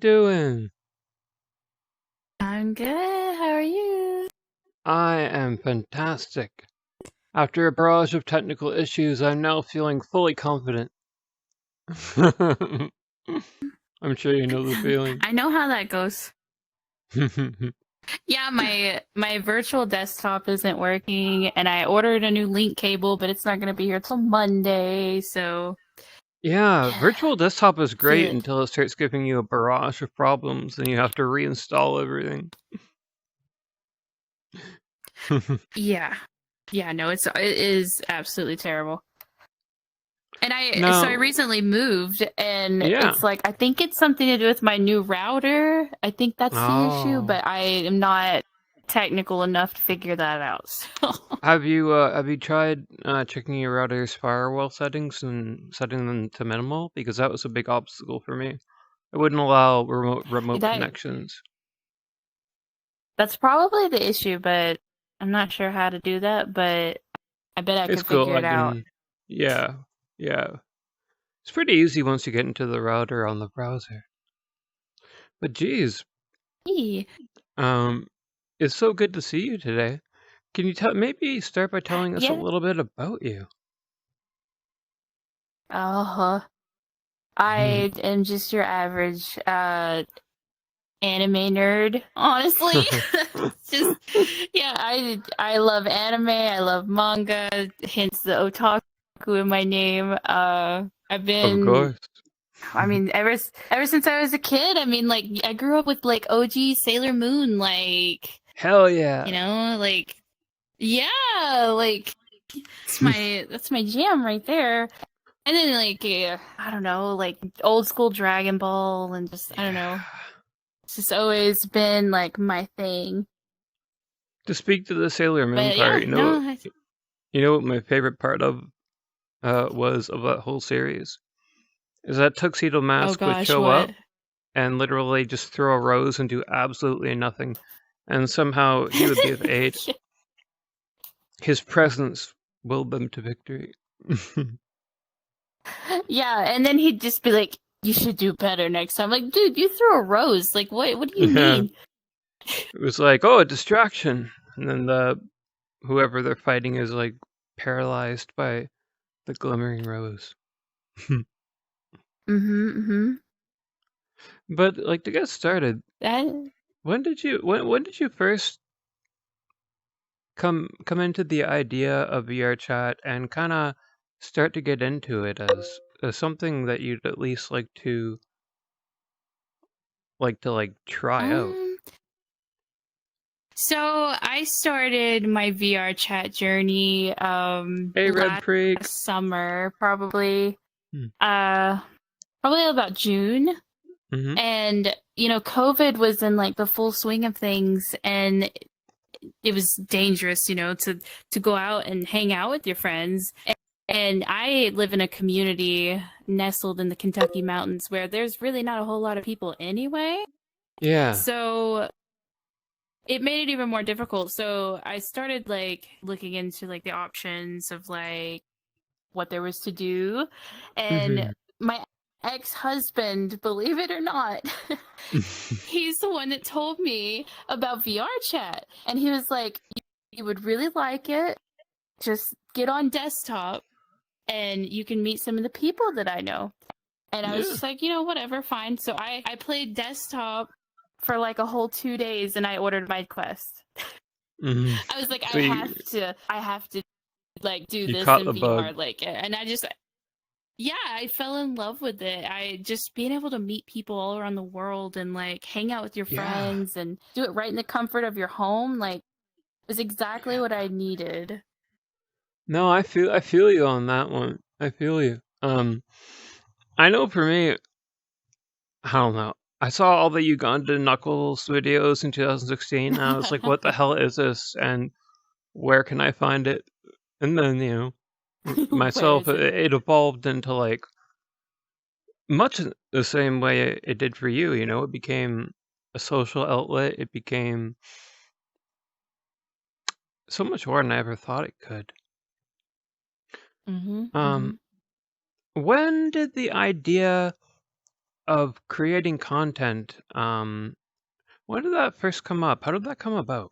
doing? I'm good. How are you? I am fantastic. After a barrage of technical issues, I'm now feeling fully confident. I'm sure you know the feeling. I know how that goes. Yeah, my virtual desktop isn't working, and I ordered a new link cable, but it's not going to be here till Monday. So Yeah, virtual desktop is feel great it. until it starts giving you a barrage of problems and you have to reinstall everything. Yeah, yeah. No, it is absolutely terrible. And I Now, recently moved, and yeah. it's like I think it's something to do with my new router. I think that's the issue, Oh. but I am not technical enough to figure that out. So. Have you tried checking your router's firewall settings and setting them to minimal? Because that was a big obstacle for me. It wouldn't allow remote that connections. That's probably the issue, but I'm not sure how to do that, but I bet I It's could cool. figure I it out. can, yeah, yeah. It's pretty easy once you get into the router on the browser. But geez, Eee. um, it's so good to see you today. Can you maybe start by telling us a Yeah. little bit about you? Uh-huh. I am just your average anime nerd, honestly. Just yeah, I love anime, I love manga, hence the otaku in my name. I've Of been course. I mean ever since I was a kid, I mean like I grew up with like OG Sailor Moon, like Hell yeah. like yeah, like that's my jam right there. And then like I don't know, like old school Dragon Ball and just I don't know. It's just always been like my thing. To speak to the Sailor Moon But part, yeah, no. you know what my favorite part of was of that whole series is that Tuxedo Oh Mask would gosh, show up what? and literally just throw a rose and do absolutely nothing, and somehow he would give aid. His presence willed them to victory. Yeah, and then he'd just be like, "You should do better next time." Like, dude, you threw a rose. Like, what? What do you Yeah, mean? it was like, oh, a distraction, and then whoever they're fighting is like paralyzed by the glimmering rose. Mm-hmm. But like to get started, That when did you first come into the idea of VR chat and kind of start to get into it as something that you'd at least like try out? um. So I started my VR chat journey Hey, Red last Prig. summer, probably Hmm. uh probably about June. Mm-hmm. And you know, COVID was in like the full swing of things, and it was dangerous, you know, to go out and hang out with your friends. And I live in a community nestled in the Kentucky mountains where there's really not a whole lot of people anyway. Yeah. So it made it even more difficult. So I started like looking into like the options of like what there was to do. And Mm-hmm. my ex-husband, believe it or not, he's the one that told me about VR chat. And he was like, you would really like it. Just get on desktop and you can meet some of the people that I know. And I was Yeah. just like, you know, whatever, fine. So I played desktop for like a whole 2 days and I ordered my Quest. Mm-hmm. I was like, So I have to like do you this caught in the bug. VR. Like, and I just, yeah, I fell in love with it. I just being able to meet people all around the world and like hang out with your Yeah. friends and do it right in the comfort of your home, like, was exactly what I needed. No, I feel you on that one. I feel you. I know for me, I don't know. I saw all the Uganda Knuckles videos in 2016, and I was like, what the hell is this? And where can I find it? And then, Where myself, is it? it evolved into like much the same way it did for you, it became a social outlet. It became so much more than I ever thought it could. Mm-hmm. Mm-hmm. Um, when did the idea of creating content, when did that first come up? How did that come about?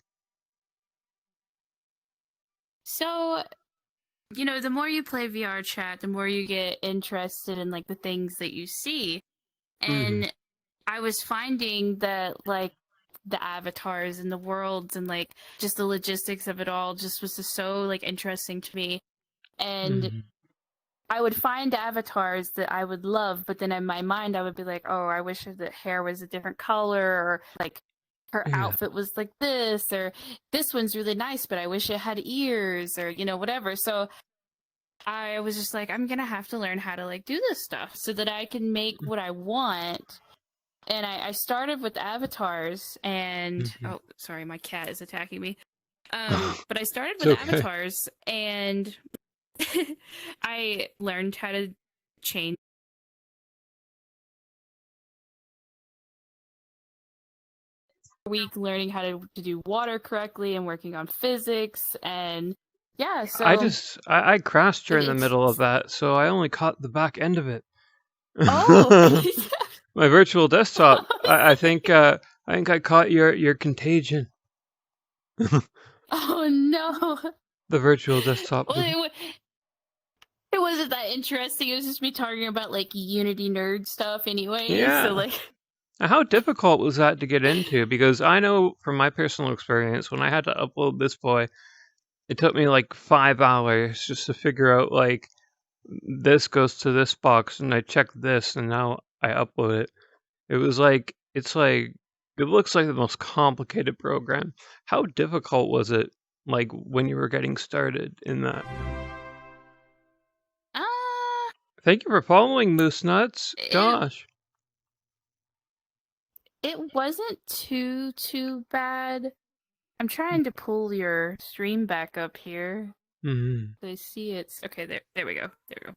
So, the more you play VR chat, the more you get interested in like the things that you see. Mm-hmm. And I was finding that like the avatars and the worlds and like just the logistics of it all just was just so like interesting to me. And Mm-hmm. I would find avatars that I would love, but then in my mind I would be like, oh, I wish the hair was a different color, or like her Yeah. outfit was like this, or this one's really nice, but I wish it had ears, or whatever. So I was just like, I'm gonna have to learn how to like do this stuff so that I can make what I want. And I started with avatars, and Mm-hmm. oh, sorry, my cat is attacking me. But I started It's with okay. avatars, and I learned how to change week, learning how to do water correctly and working on physics. And yeah, so I crashed during the it's middle of that, so I only caught the back end of it. oh My virtual desktop. I think I caught your contagion. oh no. The virtual desktop. Well, it wasn't that interesting. It was just me talking about like Unity nerd stuff anyway. So Yeah. like How difficult was that to get into? Because I know from my personal experience, when I had to upload this boy, it took me like 5 hours just to figure out like this goes to this box, and I check this, and now I upload it. It looks like the most complicated program. How difficult was it, like when you were getting started in that? uh Thank you for following Moose Nuts, it Josh. it wasn't too bad. I'm trying to pull your stream back up here. Hmm. I see it's okay. There we go. There we go.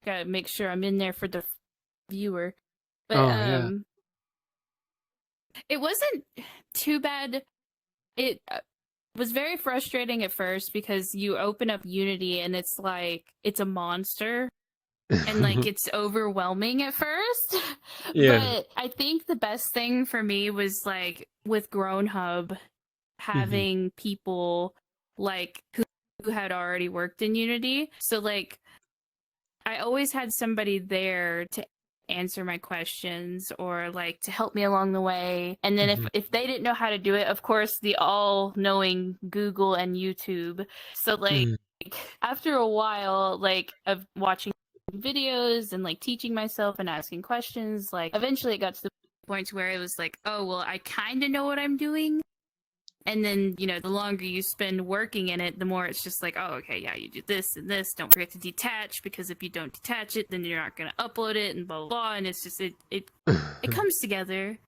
Gotta make sure I'm in there for the viewer. But Oh yeah. it wasn't too bad. It was very frustrating at first because you open up Unity and it's like it's a monster and like it's overwhelming at first. Yeah. But I think the best thing for me was like with Grown Hub Hmm. having people like who had already worked in Unity. So like I always had somebody there to answer my questions or like to help me along the way. And then Hmm. if they didn't know how to do it, of course the all-knowing Google and YouTube. So like Hmm. after a while like of watching videos and like teaching myself and asking questions, like eventually it got to the point where it was like, oh well, I kind of know what I'm doing. And then, the longer you spend working in it, the more it's just like, oh, okay, yeah, you do this and this. Don't forget to detach, because if you don't detach it, then you're not going to upload it and blah, blah, blah. And it's just, it comes together.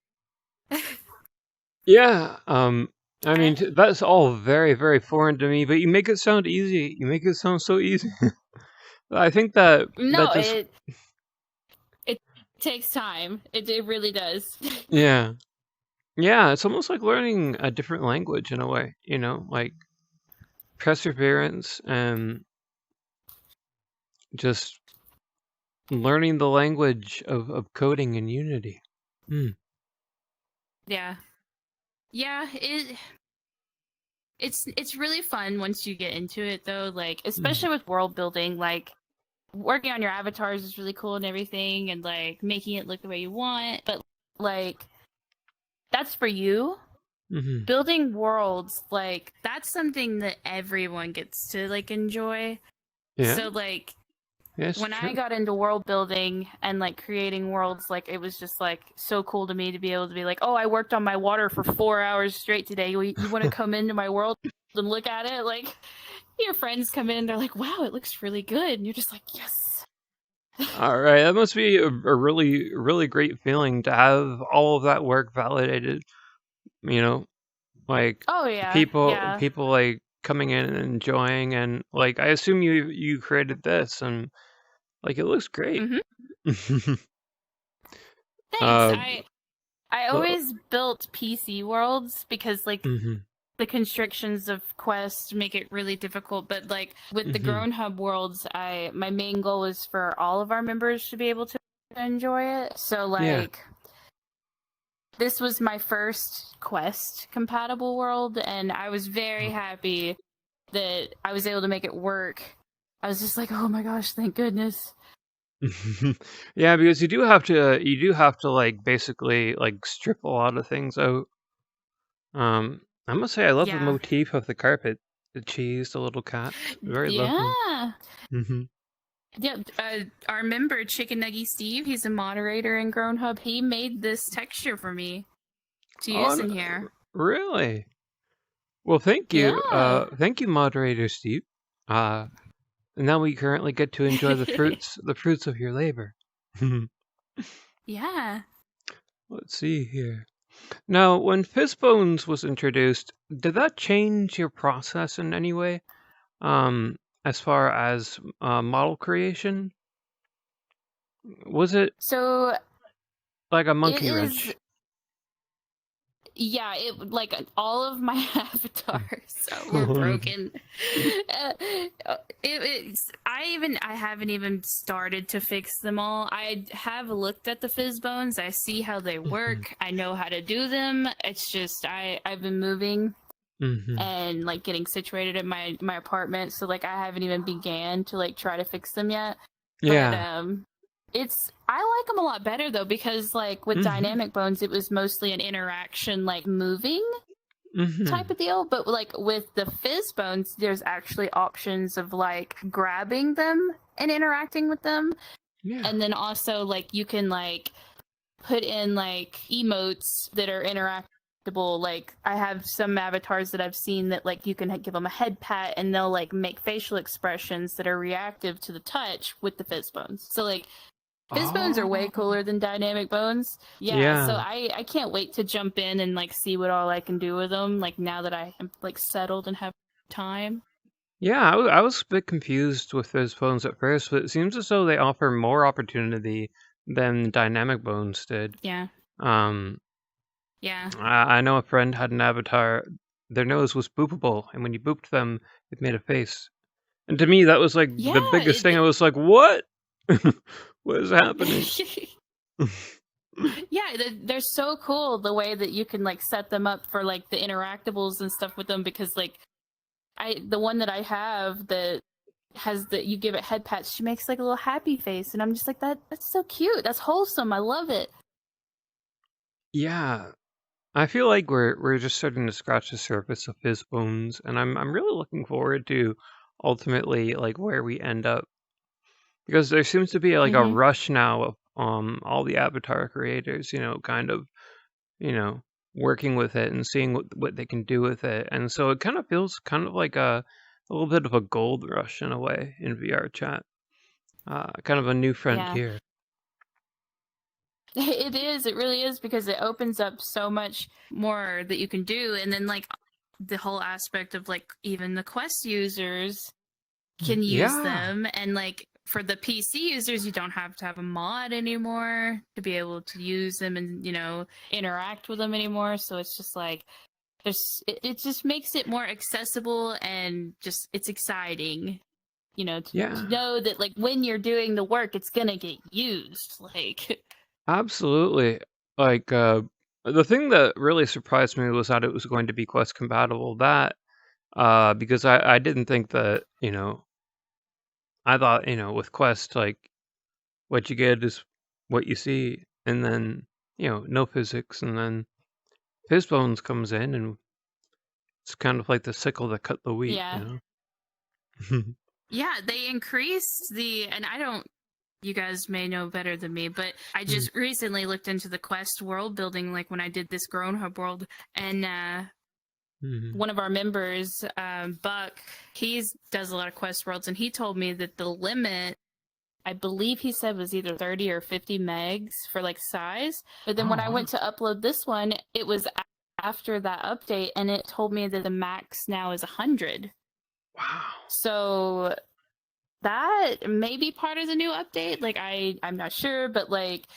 Yeah. I mean, I, that's all very, very foreign to me, but you make it sound easy. You make it sound so easy. I think that no, just it takes time. It really does. yeah. Yeah, it's almost like learning a different language in a way, like perseverance and just learning the language of coding in Unity. Hmm. Yeah. Yeah, it's really fun once you get into it though, like Hmm. especially with world building, like working on your avatars is really cool and everything, and like making it look the way you want, but like that's for you. Hmm. Building worlds, like that's something that everyone gets to like enjoy. Yeah, So like yeah, it's when I true. got into world building and like creating worlds, like it was just like so cool to me to be able to be like, oh, I worked on my water for 4 hours straight today. You want to come into my world and look at it? Like your friends come in, they're like, wow, it looks really good, and you're just like, yes. All right, that must be a really, really great feeling to have all of that work validated. You know, like Oh yeah, people, yeah. people like coming in and enjoying, and like I assume you created this, and like it looks great. Mm-hmm. Thanks. uh, I but, always built PC worlds because like hmm. the constrictions of Quest make it really difficult. But like with the Hmm. Grown Hub worlds, I my main goal is for all of our members to be able to enjoy it. So Yeah. like this was my first Quest compatible world, and I was very happy that I was able to make it work. I was just like, oh my gosh, thank goodness. Yeah, because you do have to like basically like strip a lot of things out. I must say I love the Yeah. motif of the carpet, the cheese, the little cat. Very lovely. Yeah. Hmm. Yeah, our member Chicken Nuggy Steve, he's a moderator in Grown Hub. He made this texture for me to Oh, use in here. really? Well, thank you. Yeah. Thank you, moderator Steve. Uh, and now we currently get to enjoy the fruits of your labor. Yeah. Let's see here. Now, when Fizzbones was introduced, did that change your process in any way? As far as model creation, was it So like a it monkey is, wrench? yeah, it like all of my avatars were broken. I haven't even started to fix them all. I have looked at the fizz bones. I see how they Mhm, work. I know how to do them. It's just I've been moving mhm. and like getting situated at my apartment, so like I haven't even began to like try to fix them yet. But Yeah. it's I like them a lot better though, because like with Mhm, dynamic bones it was mostly an interaction, like moving type mhm. of deal, but like with the fizz bones there's actually options of like grabbing them and interacting with them, Yeah. and then also like you can like put in like emotes that are interactable. Like I have some avatars that I've seen that like you can give them a head pat and they'll like make facial expressions that are reactive to the touch with the fizz bones. So like fizz bones are way Oh. cooler than dynamic bones. Yeah, so Yeah. I can't wait to jump in and like see what all I can do with them. Like now that I am like settled and have time. Yeah, I was a bit confused with those phones at first, but it seems as though they offer more opportunity than Dynamic Bones did. Yeah, Um, yeah, I know a friend had an avatar. Their nose was boopable, and when you booped them, it made a face. And to me, that was like yeah. the biggest thing. I was like, "What? What is happening?" Yeah, they're so cool the way that you can like set them up for like the interactables and stuff with them, because like the one that I have that has the you give it head pats, she makes like a little happy face, and I'm just like, that's so cute, that's wholesome, I love it. Yeah, I feel like we're just starting to scratch the surface of his bones, and I'm really looking forward to ultimately like where we end up because there seems to be like a Mm-hmm. rush now of all the avatar creators, kind of you know working with it and seeing what they can do with it, and so it kind of feels kind of like a little bit of a gold rush in a way in VR chat, kind of a new Yeah. frontier. It is, it really is, because it opens up so much more that you can do, and then like the whole aspect of like even the Quest users can use Yeah, them, and like for the PC users you don't have to have a mod anymore to be able to use them and interact with them anymore, so it's just like it just makes it more accessible, and just it's exciting, to yeah. know that like when you're doing the work it's gonna get used, like Absolutely. Like, the thing that really surprised me was that it was going to be Quest compatible. Because I didn't think that, I thought, with Quest, like, what you get is what you see, and then, no physics, and then Fizzbones comes in, and it's kind of like the sickle that cut the wheat, yeah. Yeah, they increased the, and I don't, you guys may know better than me, but I Mm, just recently looked into the Quest world building, like when I did this Grown Hub world, and mhm. one of our members, Buck, he does a lot of Quest worlds, and he told me that the limit, I believe he said, was either 30 or 50 megs for like size. But then Oh, when I wow. went to upload this one, it was after that update, and it told me that the max now is 100. Wow. So that may be part of the new update. Like I'm not sure, but like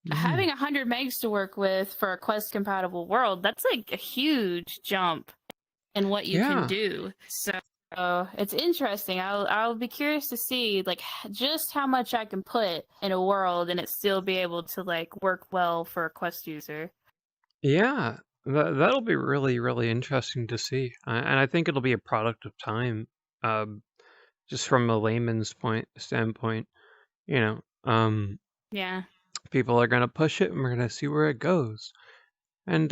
Mhm. having 100 megs to work with for a Quest compatible world, that's like a huge jump in what you can Yeah. do. So it's interesting. I'll be curious to see like just how much I can put in a world and it still be able to like work well for a Quest user. Yeah, that'll be really, really interesting to see, and I think it'll be a product of time, um, just from a layman's point standpoint. You know, Yeah. people are gonna push it, and we're gonna see where it goes. And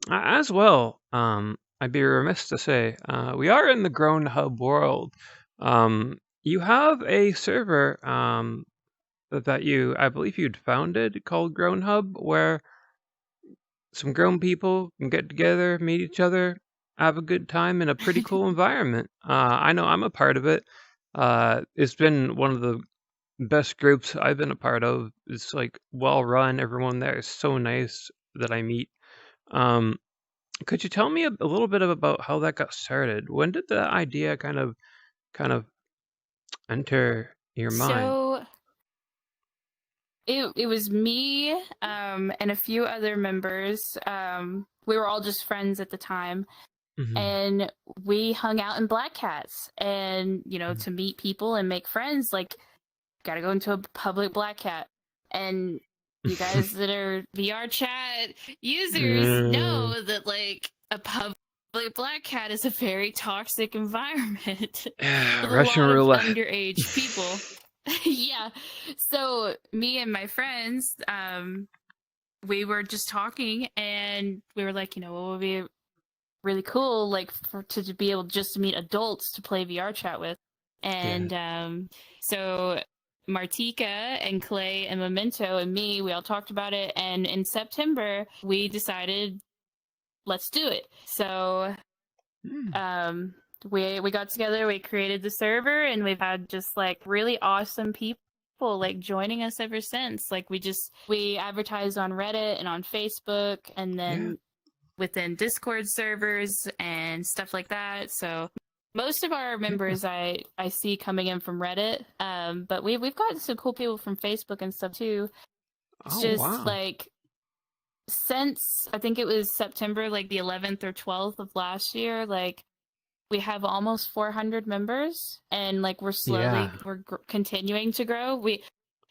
as well, I'd be remiss to say, we are in the Grown Hub world. You have a server that I believe you'd founded called Grown Hub, where some grown people can get together, meet each other, have a good time in a pretty cool environment. I know I'm a part of it. It's been one of the best groups I've been a part of. It's like well run. Everyone there is so nice that I meet. Um, could you tell me a little bit about how that got started? When did the idea kind of enter your mind? So it was me and a few other members. We were all just friends at the time, Hmm. and we hung out in Black Cats. And you know, to meet people and make friends, like got to go into a public Black Cat. And you guys that are VR chat users Mm. know that like a public Black Cat is a very toxic environment Yeah, with a Russian lot of roulette. underage people. Yeah. So me and my friends, we were just talking and we were like, you know, what would be really cool, like to be able just to meet adults to play VR chat with. Yeah. And so Martika and Clay and Memento and me, we all talked about it. And in September, we decided, let's do it. So Mm. um, we got together, we created the server, and we've had just like really awesome people like joining us ever since. Like we advertised on Reddit and on Facebook, and Yeah. then within Discord servers and stuff like that. So most of our Yeah. members I see coming in from Reddit, but we've got some cool people from Facebook and stuff too. It's Oh just wow. like since I think it was September, like the 11th or 12th of last year, like we have almost 400 members, and like Yeah. we're continuing to grow. We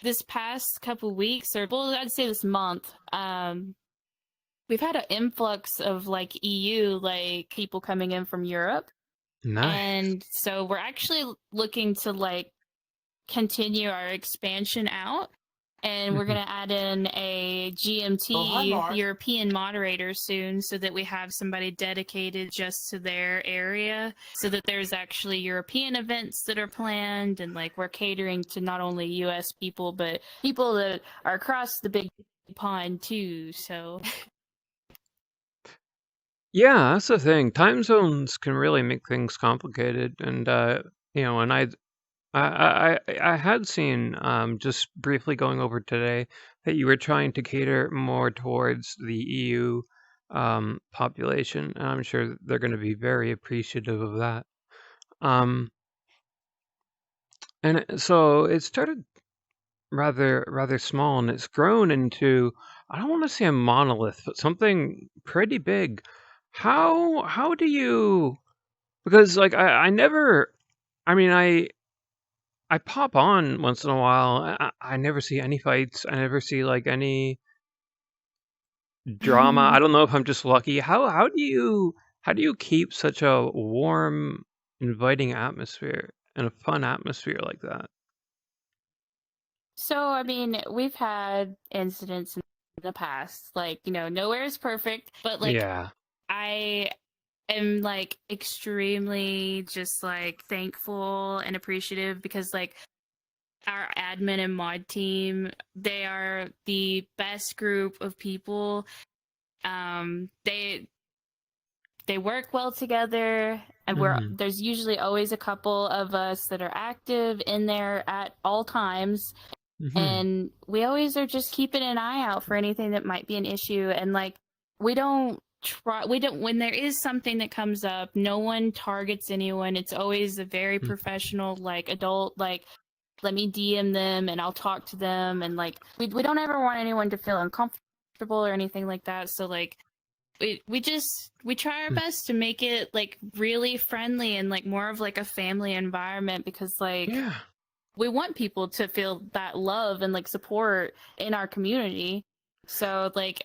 this past couple weeks, or well, I'd say this month, we've had an influx of like EU, like people coming in from Europe. Nice. And so we're actually looking to like continue our expansion out. And we're Mhm. going to add in a Oh, hi, GMT Mark. European moderator soon so that we have somebody dedicated just to their area so that there's actually European events that are planned. And like we're catering to not only US people, but people that are across the big pond too. So Yeah, that's the thing. Time zones can really make things complicated, and and I had seen just briefly going over today that you were trying to cater more towards the EU population, and I'm sure they're going to be very appreciative of that. Um, so it started rather small, and it's grown into, I don't want to say a monolith, but something pretty big. How do you, because like I never, I mean I pop on once in a while. I never see any fights. I never see like any drama. I don't know if I'm just lucky. How do you keep such a warm, inviting atmosphere and a fun atmosphere like that? So, I mean, we've had incidents in the past. Like, you know, nowhere is perfect, but like, Yeah. I am like extremely just like thankful and appreciative because like our admin and mod team, they are the best group of people. They work well together, and Hmm. there's usually always a couple of us that are active in there at all times, Hmm. and we always are just keeping an eye out for anything that might be an issue. And like we don't when there is something that comes up, no one targets anyone. It's always a very professional like adult, like let me DM them and I'll talk to them. And like we don't ever want anyone to feel uncomfortable or anything like that. So like we try our best to make it like really friendly and like more of like a family environment, because like Yeah. we want people to feel that love and like support in our community. So like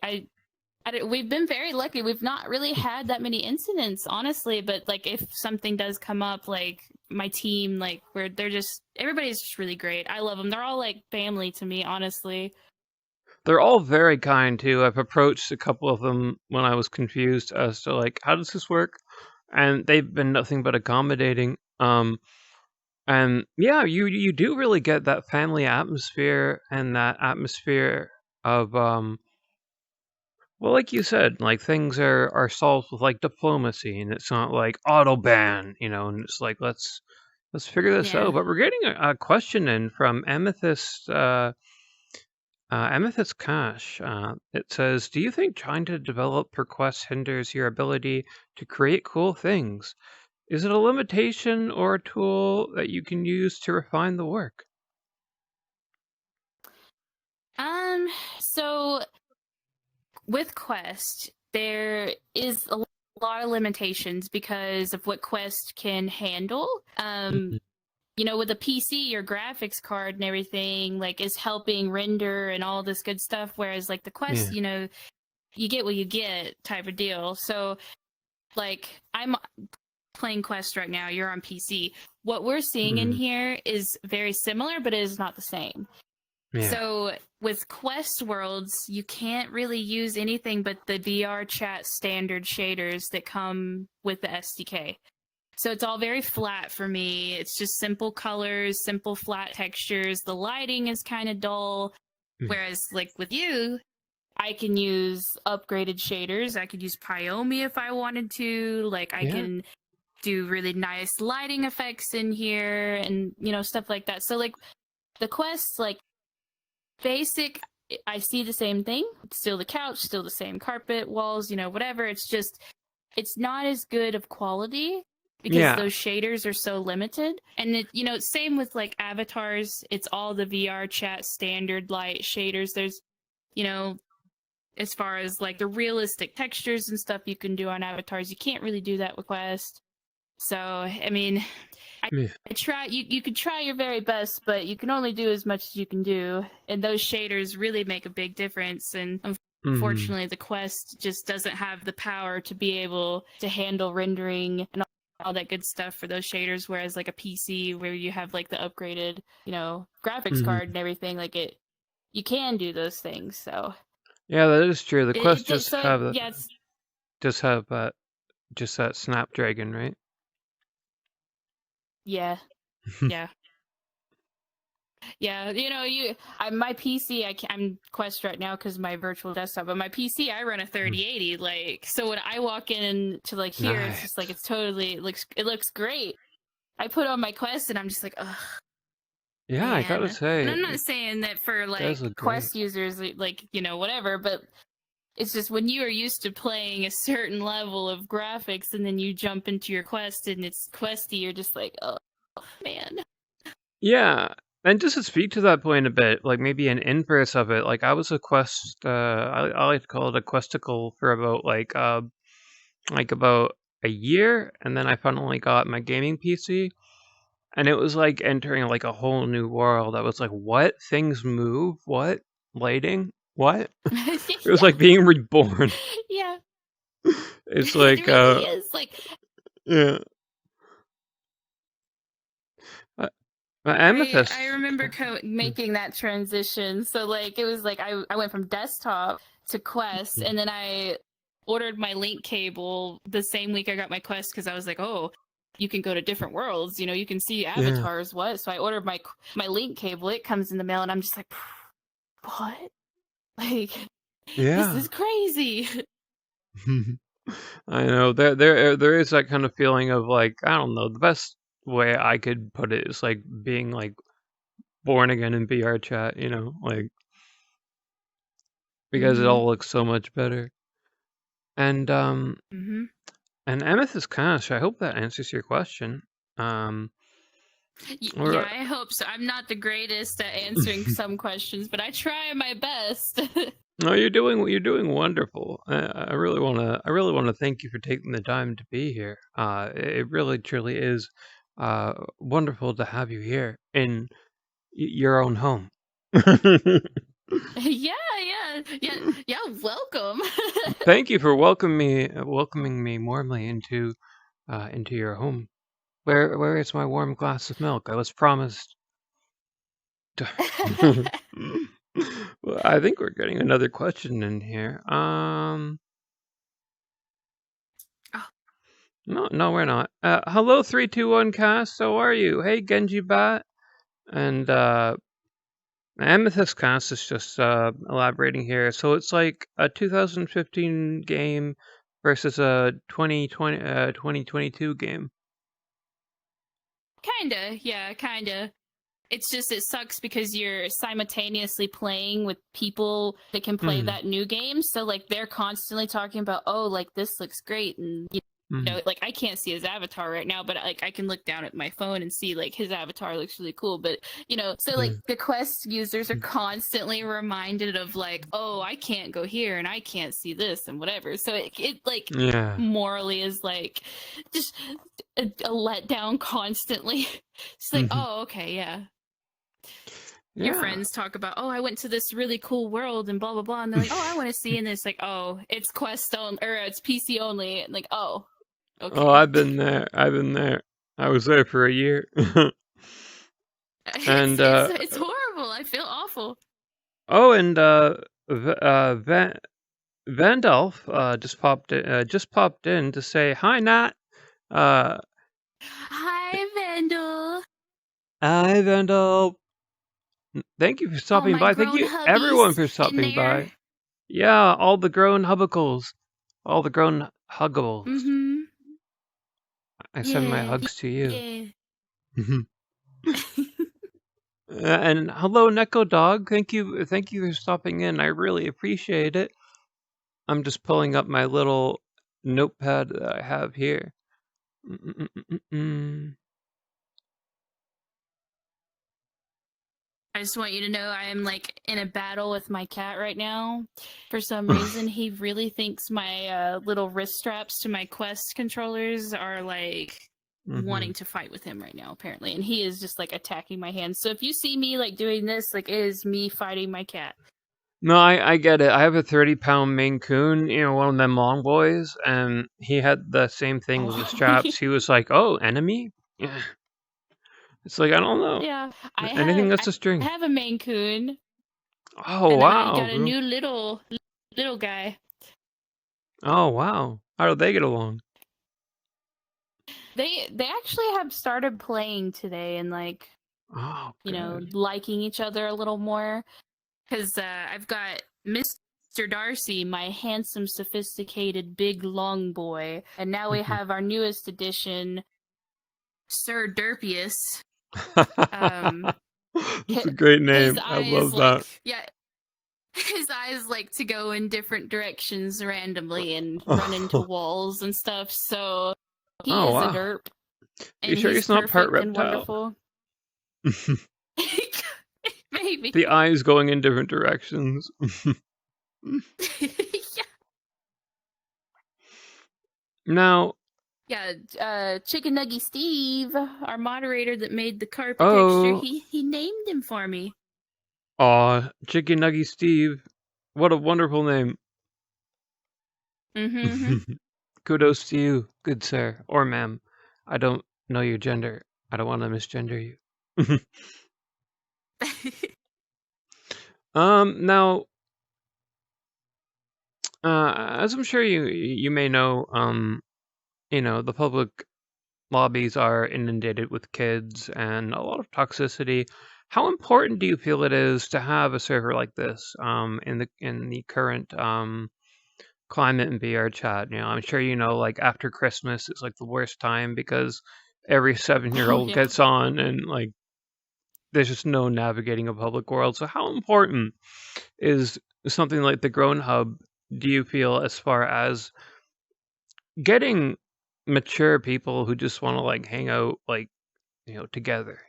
we've been very lucky. We've not really had that many incidents, honestly. But like, if something does come up, like my team, like where they're just everybody's just really great. I love them. They're all like family to me, honestly. They're all very kind too. I've approached a couple of them when I was confused as to like how does this work, and they've been nothing but accommodating. And yeah, you do really get that family atmosphere and that atmosphere of well, like you said, like things are solved with like diplomacy, and it's not like auto ban, and it's like let's figure this Yeah. out. But we're getting a question in from Amethyst. Amethyst Cash. It says, "Do you think trying to develop per quest hinders your ability to create cool things? Is it a limitation or a tool that you can use to refine the work?" So with Quest, there is a lot of limitations because of what Quest can handle. Mhm. With a PC, your graphics card and everything like is helping render and all this good stuff. Whereas like the Quest, Yeah. you get what you get type of deal. So like I'm playing Quest right now, you're on PC. What we're seeing in Mhm. here is very similar, but it is not the same. Yeah. So with Quest Worlds, you can't really use anything but the VR chat standard shaders that come with the SDK. So it's all very flat for me. It's just simple colors, simple flat textures. The lighting is kind of dull. Mm. Whereas like with you, I can use upgraded shaders. I could use Pyomi if I wanted to. Like I Yeah. can do really nice lighting effects in here and stuff like that. So like the quests, like basic, I see the same thing. It's still the couch, still the same carpet, walls, whatever. It's just it's not as good of quality because Yeah. those shaders are so limited. And same with like avatars. It's all the VR chat standard light shaders. There's you know as far as like the realistic textures and stuff you can do on avatars, you can't really do that with Quest. So I mean, I, Yeah. I try. You could try your very best, but you can only do as much as you can do, and those shaders really make a big difference. And Mhm. unfortunately, the Quest just doesn't have the power to be able to handle rendering and all that good stuff for those shaders. Whereas like a PC, where you have like the upgraded, graphics card Mhm. and everything, like you can do those things. So Yeah, that is true. The Quest it so yeah, it's just have just that Snapdragon, right? yeah, yeah. Yeah, my PC, I'm Quest right now because my virtual desktop, but my PC, I run a Mm. 3080. Like, so when I walk in to like here, it's just like Nice. it's totally it looks great. I put on my Quest and I'm just like, oh Yeah, I gotta man. And say, I'm not it saying that for does like look great. Quest users, like whatever, but it's just when you are used to playing a certain level of graphics and then you jump into your Quest and it's Questy, you're just like, oh man. Yeah, and just to speak to that point a bit, like maybe an inverse of it, like I was a Quest, I like to call it a Questicle for about like about a year, and then I finally got my gaming PC, and it was like entering like a whole new world. I was like, what? Things move? What? Lighting? What? It was Yeah, like being reborn. yeah. It's It like, really is. Like yeah. Uh, I Amethyst. remember making that transition. So like it was like I went from desktop to Quest, and then I ordered my link cable the same week I got my Quest because I was like, oh, you can go to different worlds. You can see Yeah. avatars. What? So I ordered my link cable. It comes in the mail, and I'm just like, what? Like this Yeah. is crazy. I know there is that kind of feeling of like I don't know the best way I could put it is like being like born again in VR chat, like because it Mhm. all looks so much better. And Mhm. and Amethyst Cash, I hope that answers your question. Yeah, Or I hope so. I'm not the greatest at answering some questions, but I try my best. No, you're doing wonderful. I really wanna thank you for taking the time to be here. It really truly is wonderful to have you here in your own home. Yeah, yeah. Welcome. Thank you for welcoming me warmly into your home. Where is my warm glass of milk? I was promised. Well, I think we're getting another question in here. Oh, No, we're not. Hello, 321 cast. How are you? Hey, Genji Bat. And Amethyst cast is just elaborating here. So it's like a 2015 game versus a 2022 game. kinda, yeah, kinda. It's just it sucks because you're simultaneously playing with people that can play Hmm. that new game. So like they're constantly talking about, oh, like this looks great, and Hmm. like I can't see his avatar right now, but like I can look down at my phone and see like his avatar looks really cool. But so like the Quest users are constantly reminded of like, oh, I can't go here and I can't see this and whatever. So it like Yeah. morally is like just a letdown constantly. It's like, Mhm. oh, okay, yeah. Your Yeah. friends talk about, oh, I went to this really cool world and blah blah blah, and they're like, oh, I want to see, and it's like, oh, it's Quest only or it's PC only, and like, oh, Oh, okay. I've been there. I've been there. I was there for a year. it's And it's it's horrible. I feel awful. oh, and Vandalf just popped in to say hi, Nat. Uh, Hi, Vandal. Hi, Vandalf. Thank you for All stopping my by. Thank grown you hubbies everyone for in stopping there. by. Yeah, all the grown hubbicles, all the grown huggables. Mm-hmm. I send my Yeah, hugs to you. yeah. And hello, Neko Dog. Thank you for stopping in. I really appreciate it. I'm just pulling up my little notepad that I have here. Mm-mm-mm-mm-mm. I just want you to know I am like in a battle with my cat right now. For some reason, he really thinks my little wrist straps to my Quest controllers are like Mhm. wanting to fight with him right now, apparently. And he is just like attacking my hands. So if you see me like doing this, like it is me fighting my cat. No, I get it. I have a 30-pound Maine Coon, one of them long boys, and he had the same thing with the Oh, straps. He was like, "Oh, enemy." Yeah. It's like I don't know yeah. anything that's I a string. have a Maine Coon, Oh and then I wow, got a bro. new little guy. Oh wow. How do they get along? They actually have started playing today and like Oh, good. liking each other a little more. Because I've got Mr. Darcy, my handsome, sophisticated, big, long boy, and now we have our newest addition, Sir Derpius. Um, That's a great his name. I eyes love like that. yeah, his eyes like to go in different directions randomly and run into walls and stuff. So he Oh is a wow. derp, You and sure he's he's not part perfect and reptile? wonderful. Maybe. The eyes going in different directions. Yeah. Now, Yeah, Chicken Nuggy Steve, our moderator that made the carpet texture, oh, he named him for me. aw, Chicken Nuggy Steve. What a wonderful name. Mm-hmm. Kudos to you, good sir, or ma'am. I don't know your gender. I don't want to misgender you. Now, as I'm sure you may know, the public lobbies are inundated with kids and a lot of toxicity. How important do you feel it is to have a server like this in the current climate in VR chat? I'm sure like after Christmas is like the worst time because every 7-year Oh old yeah. gets on and like there's just no navigating a public world. So how important is something like the Grown Hub? Do you feel as far as getting mature people who just want to like hang out like together?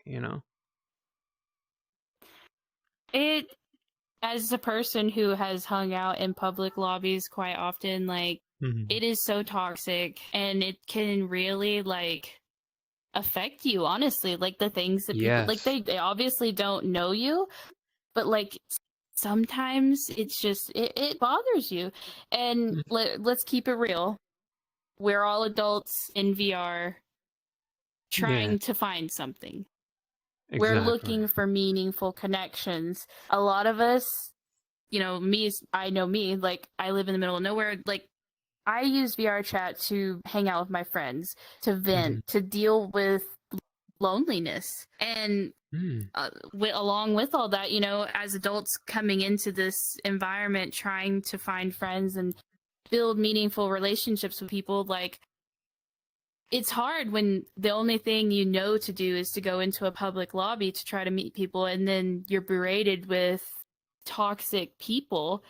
It as a person who has hung out in public lobbies quite often, like, Mhm. it is so toxic and it can really, like, affect you, honestly. Like, the things that people, like, Yes. they obviously don't know you, but, like, sometimes it's just, it bothers you. And Mm, let's keep it real. We're all adults in VR yeah, trying to find something. We're exactly. looking for meaningful connections. A lot of us, me, I know me, like, I live in the middle of nowhere. Like, I use VR chat to hang out with my friends, to Mhm. vent, to deal with loneliness. And Mm. along with all that, as adults coming into this environment, trying to find friends and build meaningful relationships with people, like, it's hard when the only thing you know to do is to go into a public lobby to try to meet people, and then you're berated with toxic people,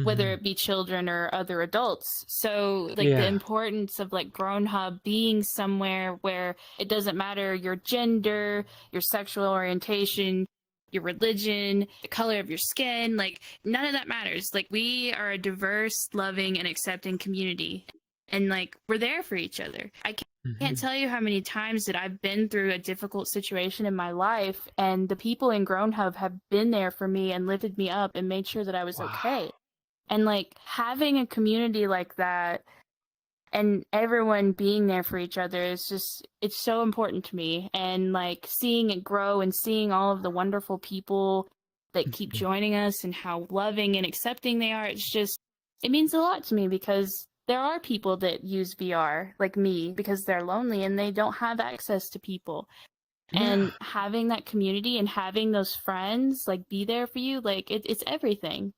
whether Mhm. it be children or other adults. So, like, the Yeah. importance of, like, Grown Hub being somewhere where it doesn't matter your gender, your sexual orientation, your religion, the color of your skin, like, none of that matters. Like, we are a diverse, loving, and accepting community. And, like, we're there for each other. I can't Mhm. tell you how many times that I've been through a difficult situation in my life, and the people in Grown Hub have been there for me and lifted me up and made sure that I was okay. Wow. And, like, having a community like that and everyone being there for each other is just, it's so important to me. And, like, seeing it grow and seeing all of the wonderful people that keep Mhm. joining us and how loving and accepting they are, it's just, it means a lot to me, because there are people that use VR like me because they're lonely and they don't have access to people. Yeah. And having that community and having those friends like be there for you, like, it's everything.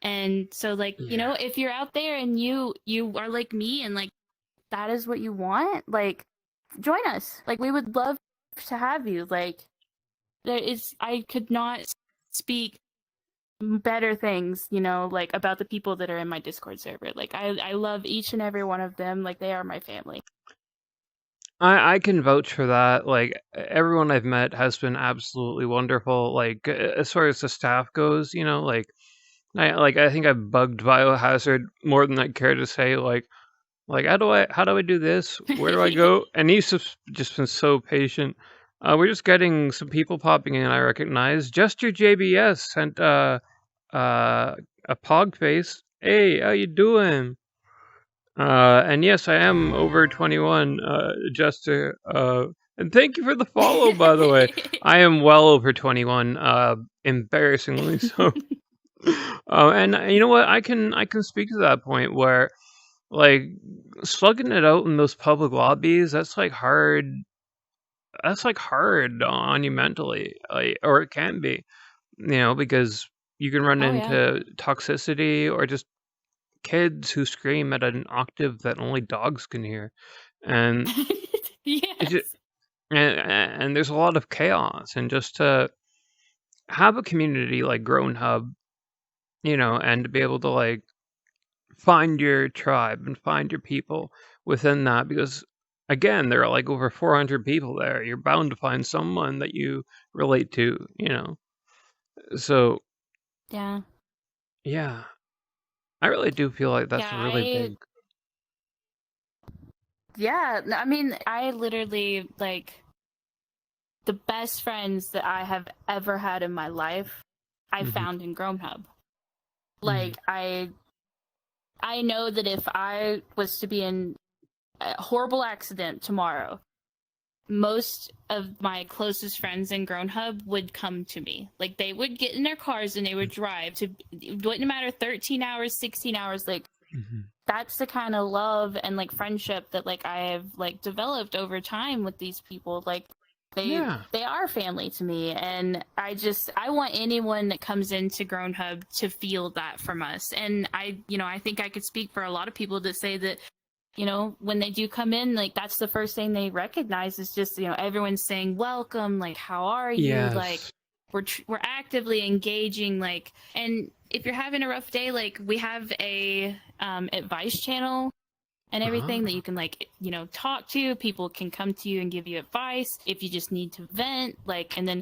And so, like, Yeah. if you're out there and you are like me and, like, that is what you want, like, join us. Like, we would love to have you. Like, I could not speak better things, like, about the people that are in my Discord server. Like, I love each and every one of them. Like, they are my family. I can vouch for that. Like everyone I've met has been absolutely wonderful. Like as far as the staff goes, I think I've bugged Biohazard more than I care to say. Like how do I do this? Where do I go? And he's just been so patient. We're just getting some people popping in. I recognize. Jester JBS sent a pog face. Hey, how you doing? And yes, I am over 21, Jester. And thank you for the follow, by the way. I am well over 21, embarrassingly so. And you know what? I can speak to that point where like slugging it out in those public lobbies. That's like hard. That's like hard on you mentally, like, or it can be, because you can run Oh, yeah. into toxicity or just kids who scream at an octave that only dogs can hear, and it just, Yes. and there's a lot of chaos, and just to have a community like Grown Hub, and to be able to like find your tribe and find your people within that, because again, there are like over 400 people there. You're bound to find someone that you relate to. So Yeah. yeah, I really do feel like Yeah, that's really big. I mean, I literally, like, the best friends that I have ever had in my life, I Hmm. found in Grown Hub. Hmm. Like, I know that if I was to be in a horrible accident tomorrow, most of my closest friends in Grown Hub would come to me. Like, they would get in their cars and they would drive to, it wouldn't matter, 13 hours, 16 hours, like, Hmm. that's the kind of love and, like, friendship that, like, I have, like, developed over time with these people. Like, they Yeah. they are family to me, and I want anyone that comes into Grown Hub to feel that from us. And I think I could speak for a lot of people that say that, when they do come in, like, that's the first thing they recognize is just, everyone's saying welcome, like, how are you, like, Yes. we're actively engaging, like. And if you're having a rough day, like, we have a advice channel and everything that Ah. you can, like, talk to. People can come to you and give you advice if you just need to vent, like. And then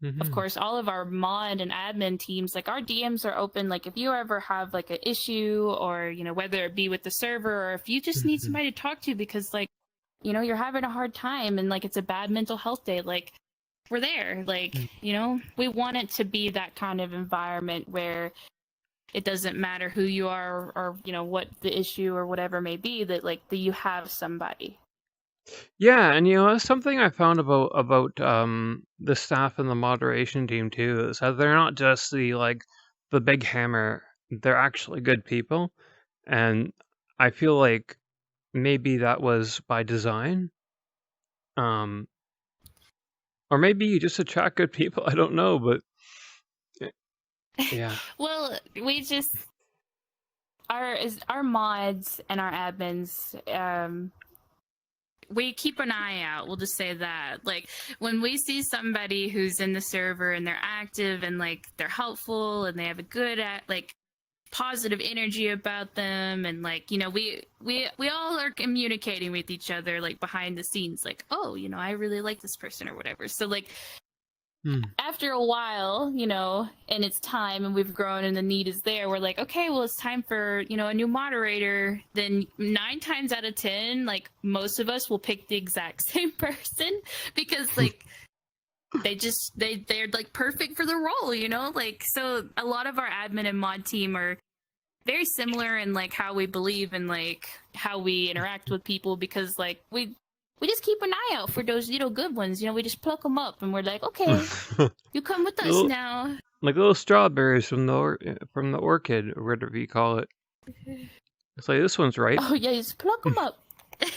of Mhm. course, all of our mod and admin teams, like our DMs are open. Like if you ever have like an issue, or whether it be with the server, or if you just need Mhm. somebody to talk to because like you're having a hard time and like it's a bad mental health day, like we're there. Like Mm. we want it to be that kind of environment where it doesn't matter who you are, or what the issue or whatever may be, that like that you have somebody. Yeah, and that's something I found about the staff and the moderation team too, is that they're not just the big hammer. They're actually good people, and I feel like maybe that was by design. Um, or maybe you just attract good people. I don't know, but eh, yeah. Well, we just our mods and our admins, we keep an eye out. We'll just say that. Like when we see somebody who's in the server and they're active and like they're helpful and they have a good like positive energy about them, and like we all are communicating with each other like behind the scenes, like, oh, I really like this person or whatever. So like Hmm. after a while, and it's time and we've grown and the need is there, we're like, okay, well, it's time for, a new moderator. Then 9 times out of 10, like most of us will pick the exact same person because like they're like perfect for the role, like, so a lot of our admin and mod team are very similar in like how we believe and like how we interact with people, because like we just keep an eye out for those little good ones. We just pluck them up and we're like, okay, you come with us Little, now. like little strawberries from the orchid or whatever you call it. It's like this one's ripe. Oh yeah, you just pluck them up.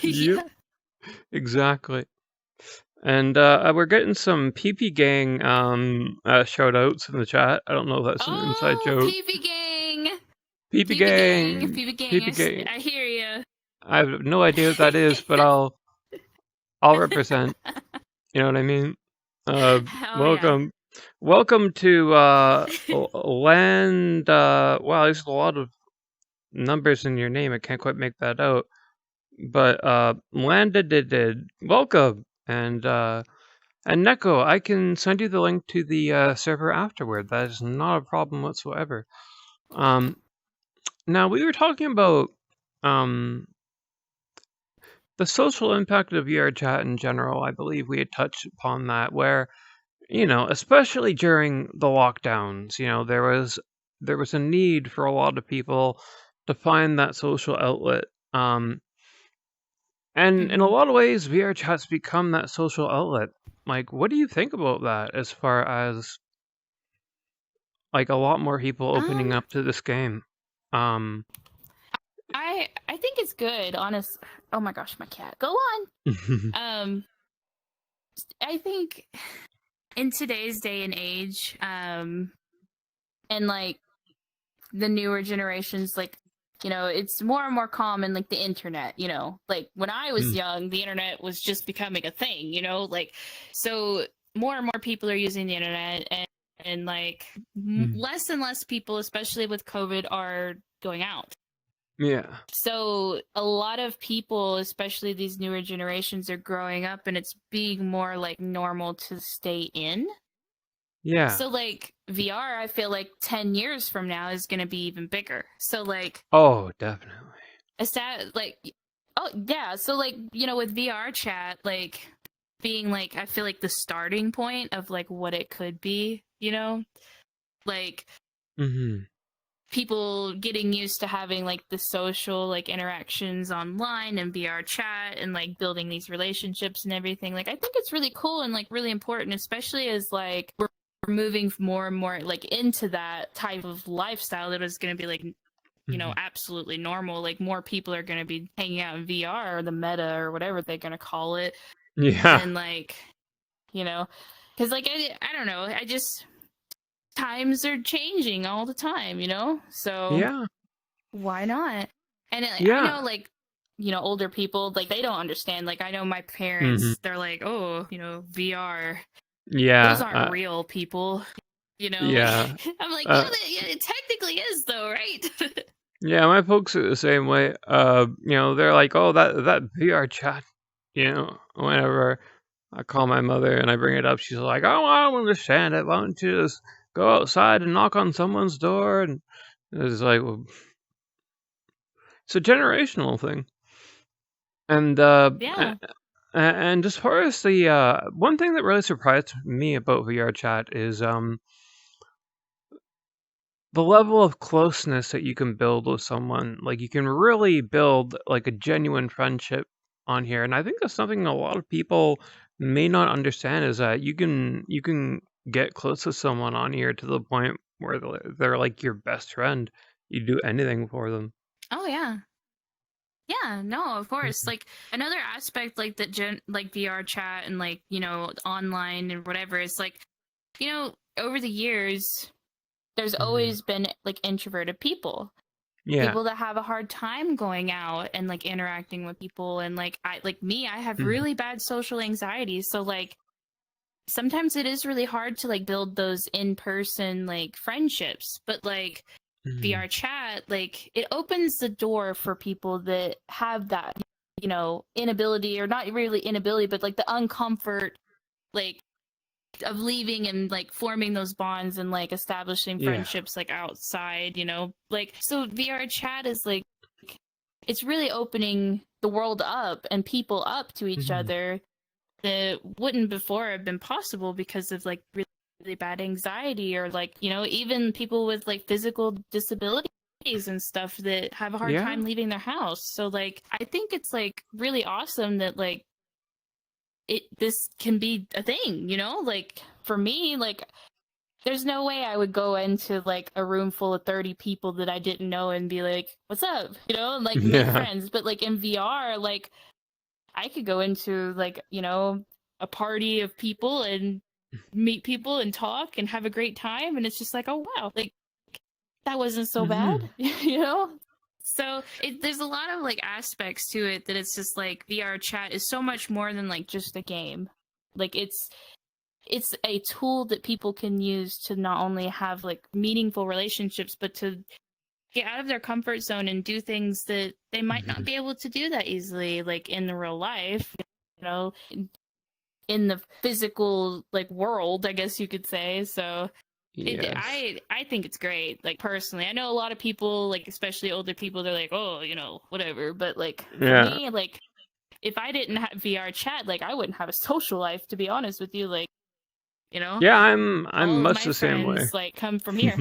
Yep, Yeah. exactly. And we're getting some PP gang shout outs in the chat. I don't know if that's an inside Oh, joke. PV gang, PP PV gang, gang, PV gang. PP gang. I hear you. I have no idea what that is, but I'll represent. You know what I mean? Hell yeah. Welcome, welcome to land. Wow, there's a lot of numbers in your name. I can't quite make that out. But landed did welcome, and Neko, I can send you the link to the server afterward. That is not a problem whatsoever. Um, Now we were talking about um the social impact of VR chat in general. I believe we had touched upon that, where especially during the lockdowns, there was a need for a lot of people to find that social outlet. And in a Mm-hmm. lot of ways, VR chat's become that social outlet. Like, what do you think about that as far as like a lot more people opening Um, up to this game? Um, I think it's good. Honest. Oh my gosh, my cat. Go on. Um, I think in today's day and age, and like the newer generations, like it's more and more common, like the internet, like when I was Mm, young, the internet was just becoming a thing, like, so more and more people are using the internet, and like mm. less and less people, especially with COVID, are going out. Yeah, So a lot of people, especially these newer generations, are growing up and it's being more like normal to stay in. yeah. So like VR, I feel like 10 years from now is going to be even bigger. So like Oh, definitely. is that like, oh yeah, so like with VR chat, like being like, I feel like the starting point of like what it could be, like Hmm. people getting used to having like the social like interactions online and VR chat and like building these relationships and everything. Like I think it's really cool and like really important, especially as like we're moving more and more like into that type of lifestyle that is going to be like Hmm. absolutely normal. Like more people are going to be hanging out in VR, or the meta or whatever they're going to call it. Yeah, And like because like I don't know, I just, times are changing all the time, so yeah, why not? And I yeah. know like older people, like they don't understand. Like I know my Hmm. parents, they're like, oh, VR, those Yeah, aren't real people. Like yeah. I'm like, yeah, Uh, yeah, it technically is though, right? yeah, my folks are the same way. They're like, "Oh, that VR chat," whatever. I call my mother and I bring it up. She's like, "Oh, I don't understand it. Why don't you just go outside and knock on someone's door?" And it's like, well, it's a generational thing. And Yeah. and as far as the one thing that really surprised me about VR chat is the level of closeness that you can build with someone. Like you can really build like a genuine friendship on here, and I think that's something a lot of people may not understand is that you can get close to someone on here to the point where they're like your best friend. You do anything for them. Oh yeah. Yeah, no, of course. Mhm. Like another aspect like that like VR chat and like, online and whatever is like, over the years there's Mhm. always been like introverted people. Yeah. People that have a hard time going out and like interacting with people, and like I have Mhm. really bad social anxiety, so like sometimes it is really hard to like build those in-person like friendships, but like Mhm. VR chat, like it opens the door for people that have that, inability, or not really inability, but like the uncomfort, like of leaving and like forming those bonds and like establishing Yeah. friendships like outside, like so VR chat is like it's really opening the world up and people up to each Mhm. other that wouldn't before have been possible because of like really, really bad anxiety, or like even people with like physical disabilities and stuff that have a hard Yeah. time leaving their house. So like I think it's like really awesome that like this can be a thing, like for me, like there's no way I would go into like a room full of 30 people that I didn't know and be like, what's up, and like make Yeah. friends. But like in VR, like I could go into like, a party of people and meet people and talk and have a great time, and it's just like, oh wow, like that wasn't so bad, Mhm. So there's a lot of like aspects to it that it's just like VR chat is so much more than like just a game. Like it's a tool that people can use to not only have like meaningful relationships, but to get out of their comfort zone and do things that they might not Mhm. be able to do that easily, like in the real life, in the physical like world, I guess you could say. So Yes. I think it's great. Like personally, I know a lot of people, like especially older people, they're like, oh, whatever. But like for Yeah. me, like if I didn't have VR chat, like I wouldn't have a social life. To be honest with you, like you know, Yeah, I'm all of much my the same way. friends like come from here.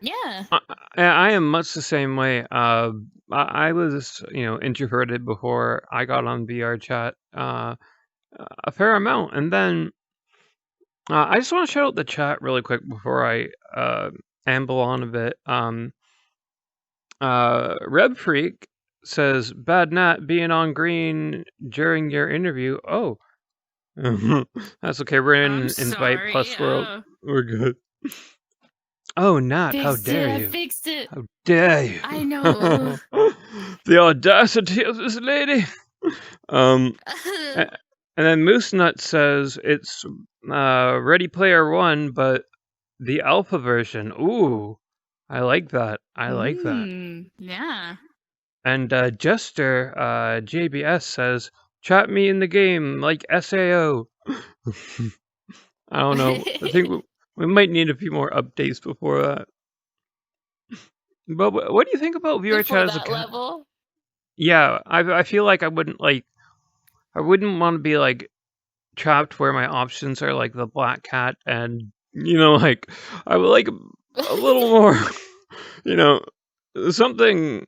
Yeah. I, I am much the same way. I was, introverted before I got on VR chat, a fair amount, and then I just want to shout out the chat really quick before I amble on a bit. Reb Freak says, "Bad Nat being on green during your interview." Oh, that's okay. We're I'm in Invite sorry. Plus world. We're good. Oh, Nat, how Fixed dare it. I you? fixed it. How dare you? I know. The audacity of this lady. Um, a- and then Moose Nut says it's Ready Player One, but the alpha version. Ooh, I like that. I like that. Yeah. And Jester JBS says, "Chat me in the game like SAO." I don't know. I think we might need a few more updates before that. But what do you think about VR Before chat as a that cat? level. Yeah, I feel like I wouldn't want to be like trapped where my options are like the black cat and like I would like a little more you know something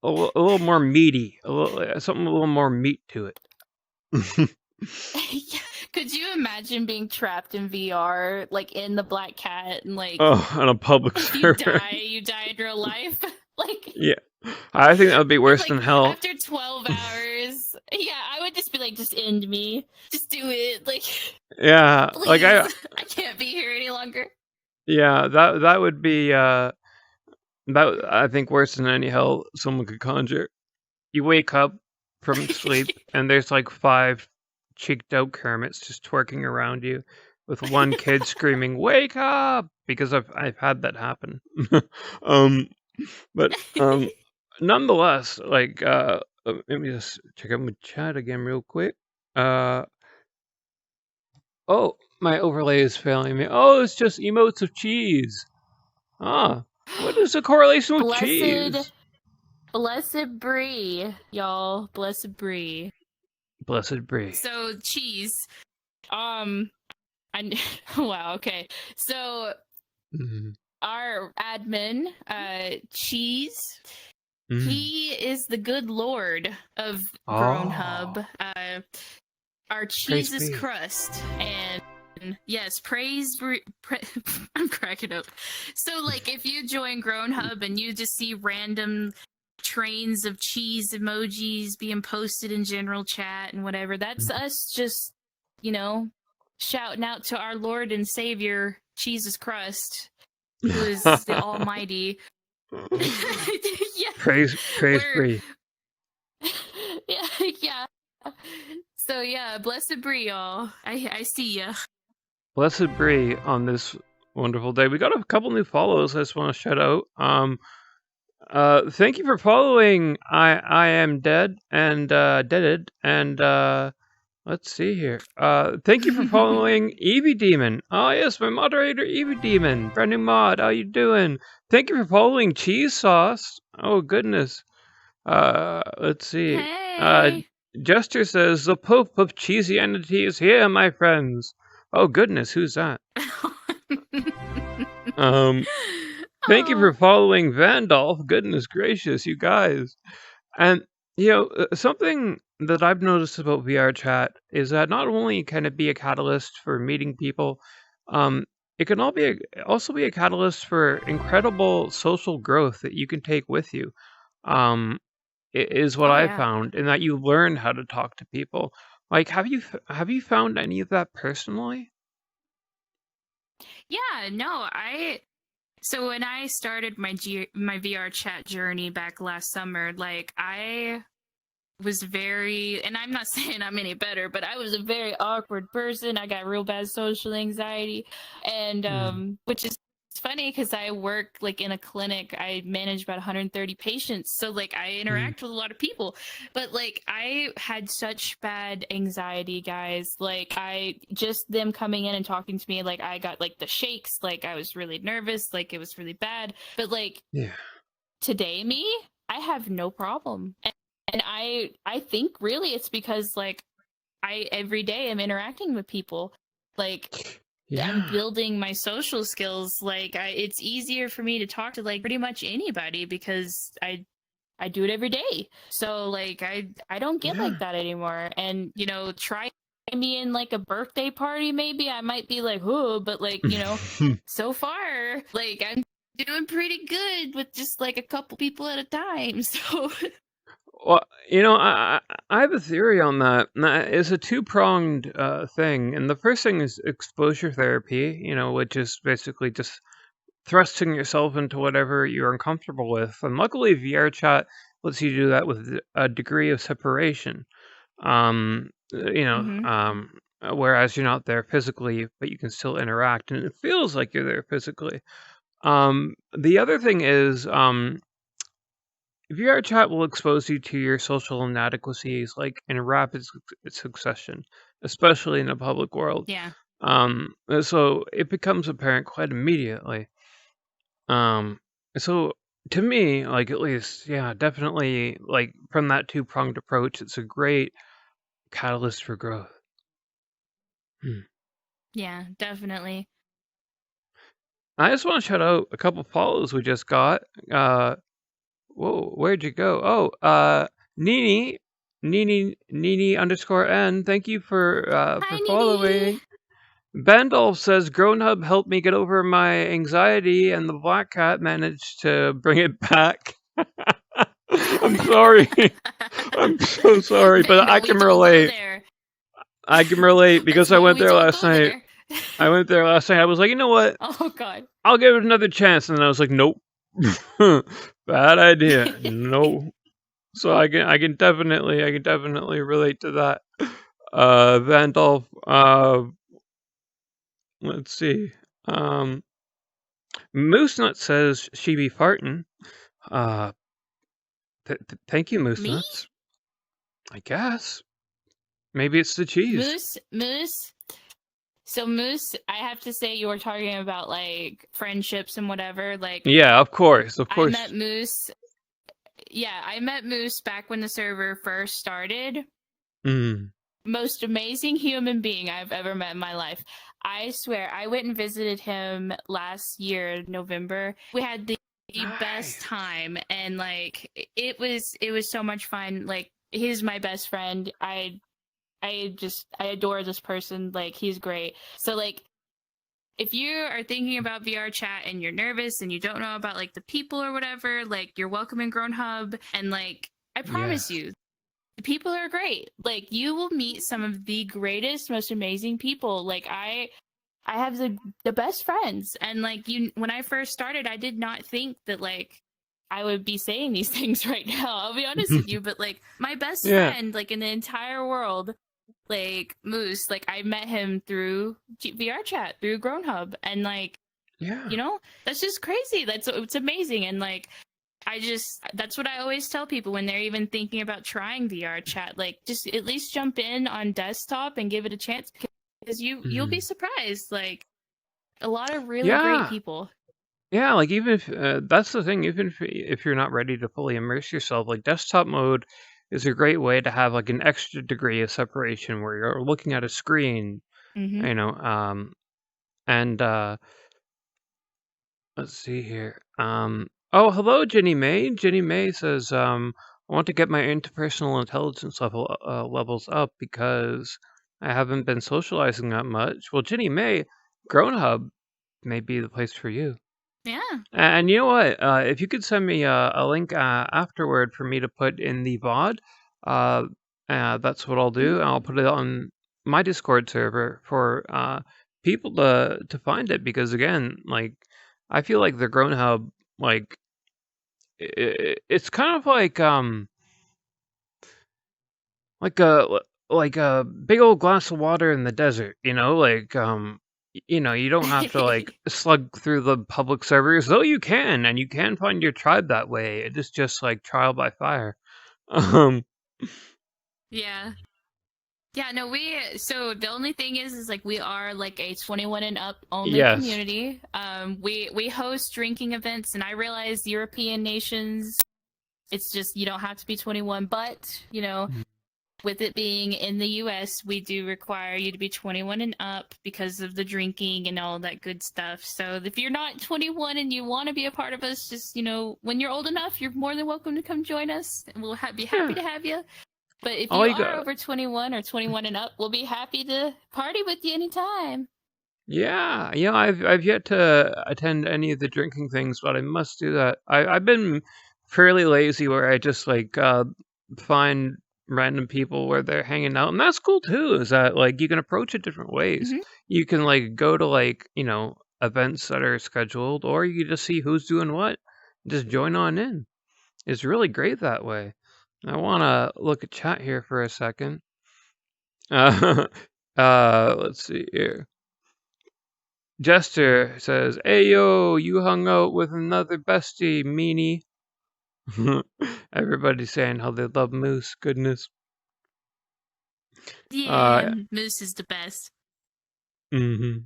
a little more meaty, something a little more meat to it. Could you imagine being trapped in VR, like in the black cat, and like Oh, on a public if you server. die, you die in real life? Like, Yeah, I think that would be and worse than like hell. after 12 hours, yeah, I would just be like, just end me. Just do it. Like, Yeah, like please. I can't be here any longer. that would be that I think worse than any hell someone could conjure. You wake up from sleep and there's like five cheeked out Kermits just twerking around you with one kid screaming, "Wake up!" Because I've had that happen. um, but nonetheless, like let me just check out my chat again real quick. Uh, Oh, my overlay is failing me. Oh, it's just emotes of cheese. Ah, what is the correlation with Blessed, cheese? blessed brie, y'all. Blessed brie. Blessed Brie. So cheese. Um, I wow. Okay. So Mm. our admin, Cheese, Mm. he is the good lord of Grown Hub. Oh, Our praise cheese is be. crust, and yes, I'm cracking up. So like if you join Grown Hub and you just see random trains of cheese emojis being posted in general chat and whatever, that's us just, you know, shouting out to our Lord and Savior Jesus Crust, who is the Almighty. Yeah, Praise we're Brie. yeah, yeah. So yeah, blessed Brie, y'all. I see ya. Blessed Brie on this wonderful day. We got a couple new follows I just want to shout out. Thank you for following I am dead and deaded and let's see here. Thank you for following Eevee Demon. Oh yes, my moderator Eevee Demon. Brand new mod, how you doing? Thank you for following Cheese Sauce. Oh goodness. Let's see. Uh, Hey. Jester says the Pope of cheesy entity is here, my friends. Oh goodness, who's that? Um, Thank you for Oh. following Vandolph. Goodness gracious, you guys. And something that I've noticed about VR chat is that not only can it be a catalyst for meeting people, um, it can also be a catalyst for incredible social growth that you can take with you. Um, is what Oh I yeah. found, in that you learn how to talk to people. Like, have you found any of that personally? Yeah, no, so when I started my VR chat journey back last summer, like I was very, and I'm not saying I'm any better, but I was a very awkward person. I got real bad social anxiety, and Mm, which is funny because I work like in a clinic. I manage about 130 patients, so like I mm, interact with a lot of people. But like I had such bad anxiety, guys. Like I just them coming in and talking to me, like I got like the shakes. Like I was really nervous. Like it was really bad. But like yeah. today, me, I have no problem. And I think really it's because like I every day am interacting with people. Like I'm Yeah. building my social skills. Like it's easier for me to talk to like pretty much anybody because I do it every day. So like I don't get Yeah. like that anymore. And you know, try me in like a birthday party maybe I might be like, "Oh," but like, you know, so far like I'm doing pretty good with just like a couple people at a time. So Well, I have a theory on that. And that is a two-pronged thing. And the first thing is exposure therapy, which is basically just thrusting yourself into whatever you're uncomfortable with. And luckily, VR chat lets you do that with a degree of separation. mhm. Whereas you're not there physically, but you can still interact, and it feels like you're there physically. The other thing is, VR chat will expose you to your social inadequacies, like in rapid succession, especially in a public world. Yeah. So it becomes apparent quite immediately. Um, so to me, like at least, yeah, definitely, like from that two-pronged approach, it's a great catalyst for growth. Hmm. Yeah, definitely. I just want to shout out a couple follows we just got. Whoa, where'd you go? Oh, Nini, Nini underscore N. Thank you Hi for Nini. following. Bandolph says Grownhub helped me get over my anxiety, and the black cat managed to bring it back. I'm sorry. I'm so sorry, but I No, we can don't go relate. there. I can relate That's because I why went we there don't last go night. there. I was like, you know what? Oh god. I'll give it another chance, and then I was like, nope. Bad idea. No. So I can definitely relate to that. Vandolph, let's see. Um, Moose Nut says she be farting. Uh, thank you, Moose Me? Nuts. I guess maybe it's the cheese. Moose? Moose? So Moose, I have to say you were talking about like friendships and whatever. Like Yeah, of course, of I course. met Moose. Yeah, I met Moose back when the server first started. Mm. Most amazing human being I've ever met in my life. I swear, I went and visited him last year, November. We had the best Nice. time, and like it was so much fun. Like he's my best friend. I adore this person. Like he's great. So like if you are thinking about VR chat and you're nervous and you don't know about like the people or whatever, like you're welcome in Grown Hub, and like I promise Yes. you, the people are great. Like you will meet some of the greatest, most amazing people. Like I have the best friends, and like you when I first started, I did not think that like I would be saying these things right now. I'll be honest with you, but like my best Yeah. friend like in the entire world, like Moose, like I met him through VR chat, through Grown Hub, and like Yeah. that's just crazy. It's amazing, and like that's what I always tell people when they're even thinking about trying VR chat. Like just at least jump in on desktop and give it a chance, because you'll be Mm. surprised. Like a lot of really great Yeah. people. Yeah, like even if that's the thing, even if you're not ready to fully immerse yourself, like desktop mode is a great way to have like an extra degree of separation where you're looking at a screen, Mm-hmm. you know, and let's see here. Oh, hello, Jenny May. Jenny May says, I want to get my interpersonal intelligence levels up because I haven't been socializing that much. Well, Jenny May, Grown Hub may be the place for you. Yeah. And you know what? If you could send me a link afterward for me to put in the VOD, uh, that's what I'll do. I'll Mm. put it on my Discord server for people to find it because again, like I feel like the Grown Hub, like it's kind of like a big old glass of water in the desert, you know, you don't have to like slug through the public servers, though you can, and you can find your tribe that way. It is just like trial by fire. Um, Yeah. Yeah, no, so the only thing is like we are like a 21 and up only yes. community. We host drinking events, and I realize European nations, it's just you don't have to be 21, but with it being in the US, we do require you to be 21 and up because of the drinking and all that good stuff. So if you're not 21 and you want to be a part of us, just when you're old enough, you're more than welcome to come join us, and we'll be happy Yeah. to have you. But if All you you are got. over 21 or 21 and up, we'll be happy to party with you anytime. Yeah, I've yet to attend any of the drinking things, but I must do that. I've been fairly lazy where I just like find random people where they're hanging out, and that's cool too. Is that like you can approach it different ways. Hmm. You can like go to like events that are scheduled, or you can just see who's doing what, just join on in. It's really great that way. I want to look at chat here for a second. Uh, let's see here. Jester says, "Hey yo, you hung out with another bestie, meanie." Everybody's saying how they love Moose. Goodness. Yeah, Uh, Moose is the best. hmm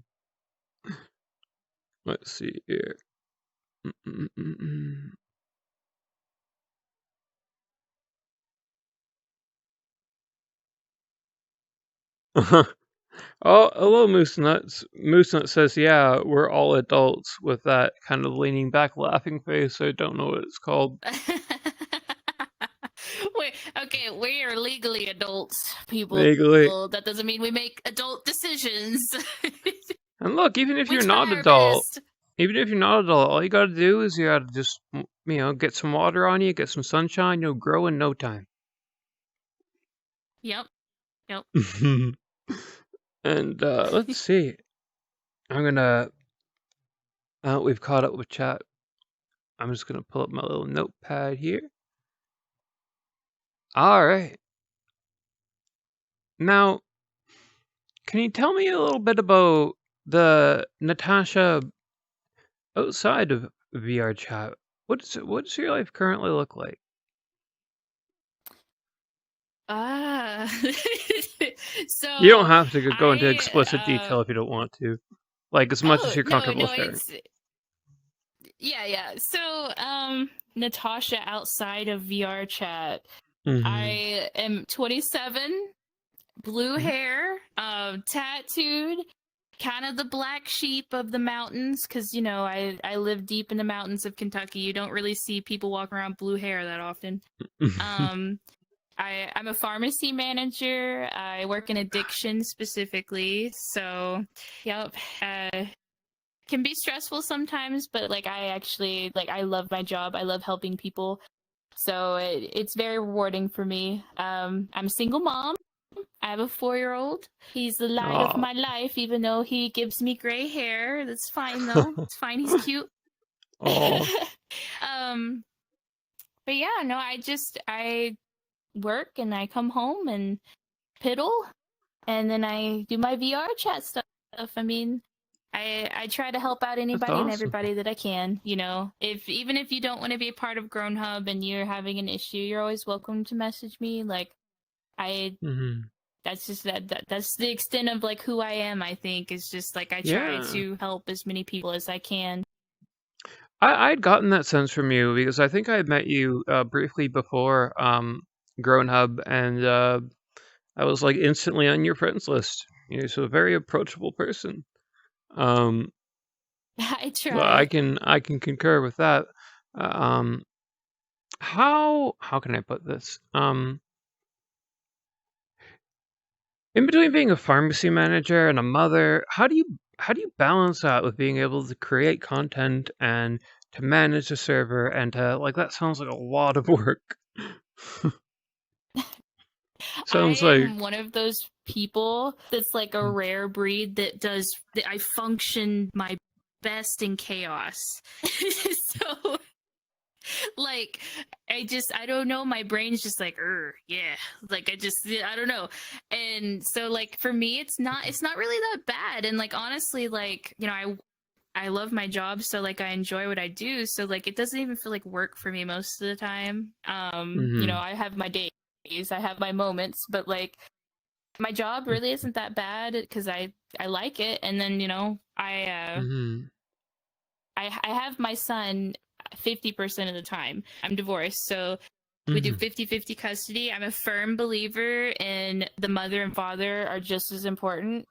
Let's see here. Mm-mm-mm-mm. Oh, hello, Moose Nuts. Moose Nut says, "Yeah, we're all adults," with that kind of leaning back, laughing face. I don't know what it's called. Wait, okay, we are legally adults, people. Vaguely. That doesn't mean we make adult decisions. And look, even if We you're try not our adult, best. all you gotta do is you gotta just, get some water on you, get some sunshine, you'll grow in no time. Yep, yep. And let's see. I'm gonna. We've caught up with chat. I'm just gonna pull up my little notepad here. All right. Now, can you tell me a little bit about the Natasha outside of VR chat? What does your life currently look like? Ah. You don't So have to go into explicit I detail if you don't want to. Like, as much as oh you're no, comfortable no, sharing. it's yeah. So Natasha outside of VR chat. Mhm. I am 27, blue Mhm. hair, tattooed, kind of the black sheep of the mountains, because I live deep in the mountains of Kentucky. You don't really see people walk around blue hair that often. Um, I'm a pharmacy manager. I work in addiction specifically. So, yep. Can be stressful sometimes, but like I actually like I love my job. I love helping people. So it's very rewarding for me. I'm a single mom. I have a 4-year-old. He's the light of Aw. my life, even though he gives me gray hair. That's fine though. It's fine. He's cute. Aw. um, but yeah, no, I work and I come home and piddle, and then I do my VR chat stuff. I mean, I try to help out That's anybody and awesome. everybody that I can. If even if you don't want to be a part of Grown Hub and you're having an issue, you're always welcome to message me. Like I Mhm. that's just that's the extent of like who I am. I think is just like I try Yeah. to help as many people as I can. I'd gotten that sense from you because I think I had met you briefly before Grown Hub, and I was like instantly on your friends list. You're so a very approachable person. Um, I well, I try. can concur with that. Uh, um, how can I put this? In between being a pharmacy manager and a mother, how do you balance that with being able to create content and to manage a server and to like that sounds like a lot of work. I Sounds like am one of those people that's like a rare breed that I function my best in chaos. So like I don't know, my brain's just like yeah, like I don't know. And so like for me it's not really that bad, and like honestly like I love my job, so like I enjoy what I do, so like it doesn't even feel like work for me most of the time. mhm, I have my days, I have my moments, but like my job really isn't that bad because I like it. And then mhm, I have my son 50% of the time. I'm divorced, so we do mhm. 50-50 custody. I'm a firm believer in the mother and father are just as important.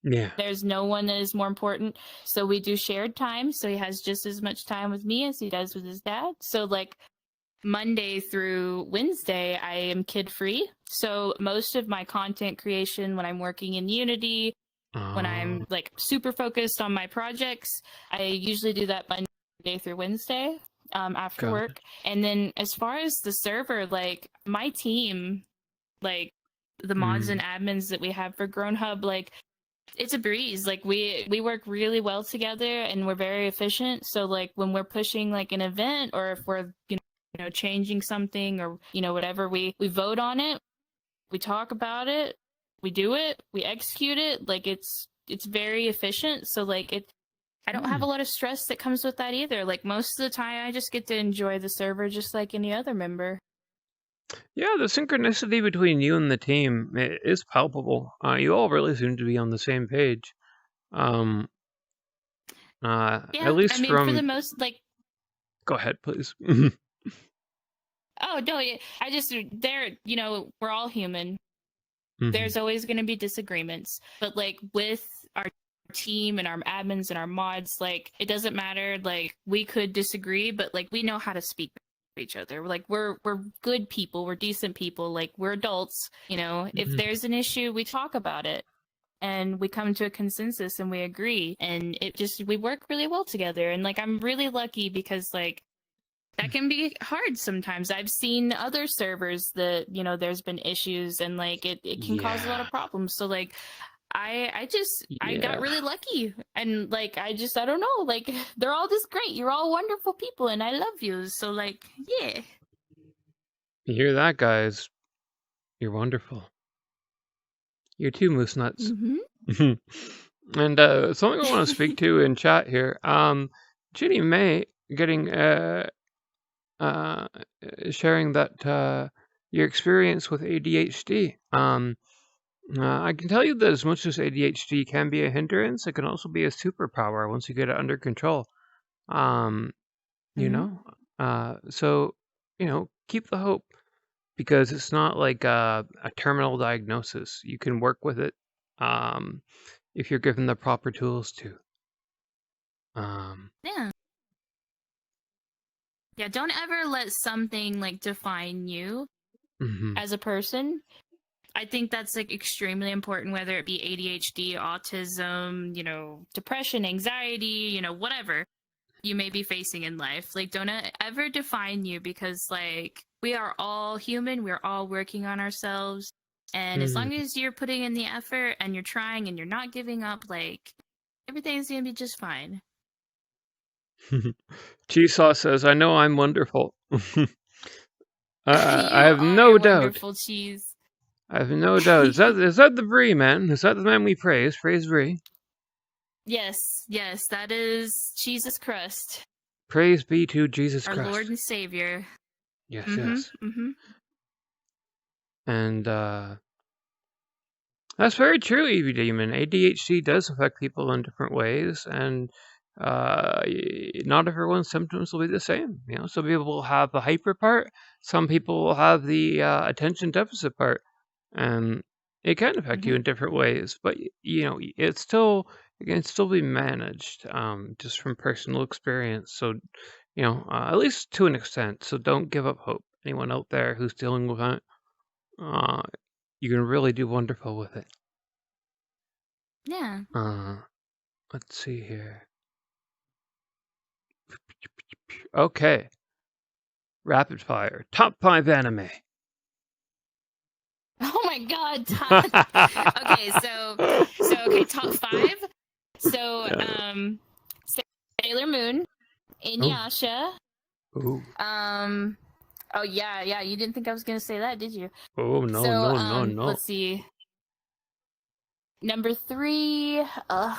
Yeah. There's no one that is more important. So we do shared time. So he has just as much time with me as he does with his dad. So like Monday through Wednesday, I am kid free. So most of my content creation when I'm working in Unity, when Oh, I'm like super focused on my projects, I usually do that Monday through Wednesday after got it. work. And then as far as the server, like my team, like the mods and Mm, admins that we have for Grown Hub, like it's a breeze. Like we work really well together and we're very efficient. So like when we're pushing like an event or if we're changing something or whatever, we vote on it, we talk about it, we do it, we execute it. Like it's very efficient. So like I don't have a mm. lot of stress that comes with that either. Like most of the time I just get to enjoy the server just like any other member. Yeah, the synchronicity between you and the team is palpable. You all really seem to be on the same page. Um, at Yeah, I least mean for from. the most like Go ahead, please. oh no, yeah, I just there we're all human. Mhm, There's always going to be disagreements, but like with our team and our admins and our mods, like it doesn't matter. Like we could disagree, but like we know how to speak to each other. Like we're good people, we're decent people, like we're adults. If mhm. there's an issue, we talk about it and we come to a consensus and we agree, and it just we work really well together. And like I'm really lucky because like that can be hard sometimes. I've seen other servers that, there's been issues and like it can cause a lot Yeah, of problems. So like I got yeah. really lucky, and like I don't know, like they're all just great. You're all wonderful people and I love you. So like yeah. You hear that, guys? You're wonderful. You're too moose nuts. Mhm. And something I want to speak to in chat here. Ginny May getting uh sharing that your experience with ADHD. I can tell you that as much as ADHD can be a hindrance, it can also be a superpower once you get it under control. Um, you Mm-hmm. know, so keep the hope because it's not like a terminal diagnosis. You can work with it um, if you're given the proper tools to. Um, Yeah. Yeah, don't ever let something like define you mhm. as a person. I think that's like extremely important, whether it be ADHD, autism, depression, anxiety, whatever you may be facing in life. Like, don't ever define you because, like, we are all human. We're all working on ourselves. And as long as you're putting in the effort and you're trying and you're not giving up, like, everything's going to be just fine. Cheese sauce says, "I know I'm wonderful." I You have no are doubt. wonderful, cheese. I have no doubt. Is that the Brie, man? Is that the man we praise? Praise Brie. Yes, yes, that is Jesus Christ, Praise be to Jesus our Lord Christ. and Savior. Yes, Mm-hmm, yes. mm-hmm. And that's very true, Evie Demon. ADHD does affect people in different ways, and not everyone's symptoms will be the same. Some people will have the hyper part, some people will have the attention deficit part, and it can affect you Mm-hmm. in different ways. But it can still be managed, just from personal experience. So at least to an extent. So don't give up hope. Anyone out there who's dealing with it, uh, you can really do wonderful with it. Yeah. Uh, let's see here. Okay, rapid fire. Top 5 anime. Oh my God, Todd. Okay, okay, top 5. So, Sailor Moon, Oh, Inuyasha. oh, Oh yeah, you didn't think I was gonna say that, did you? oh, no, So, no, no, no. let's see. Number 3, a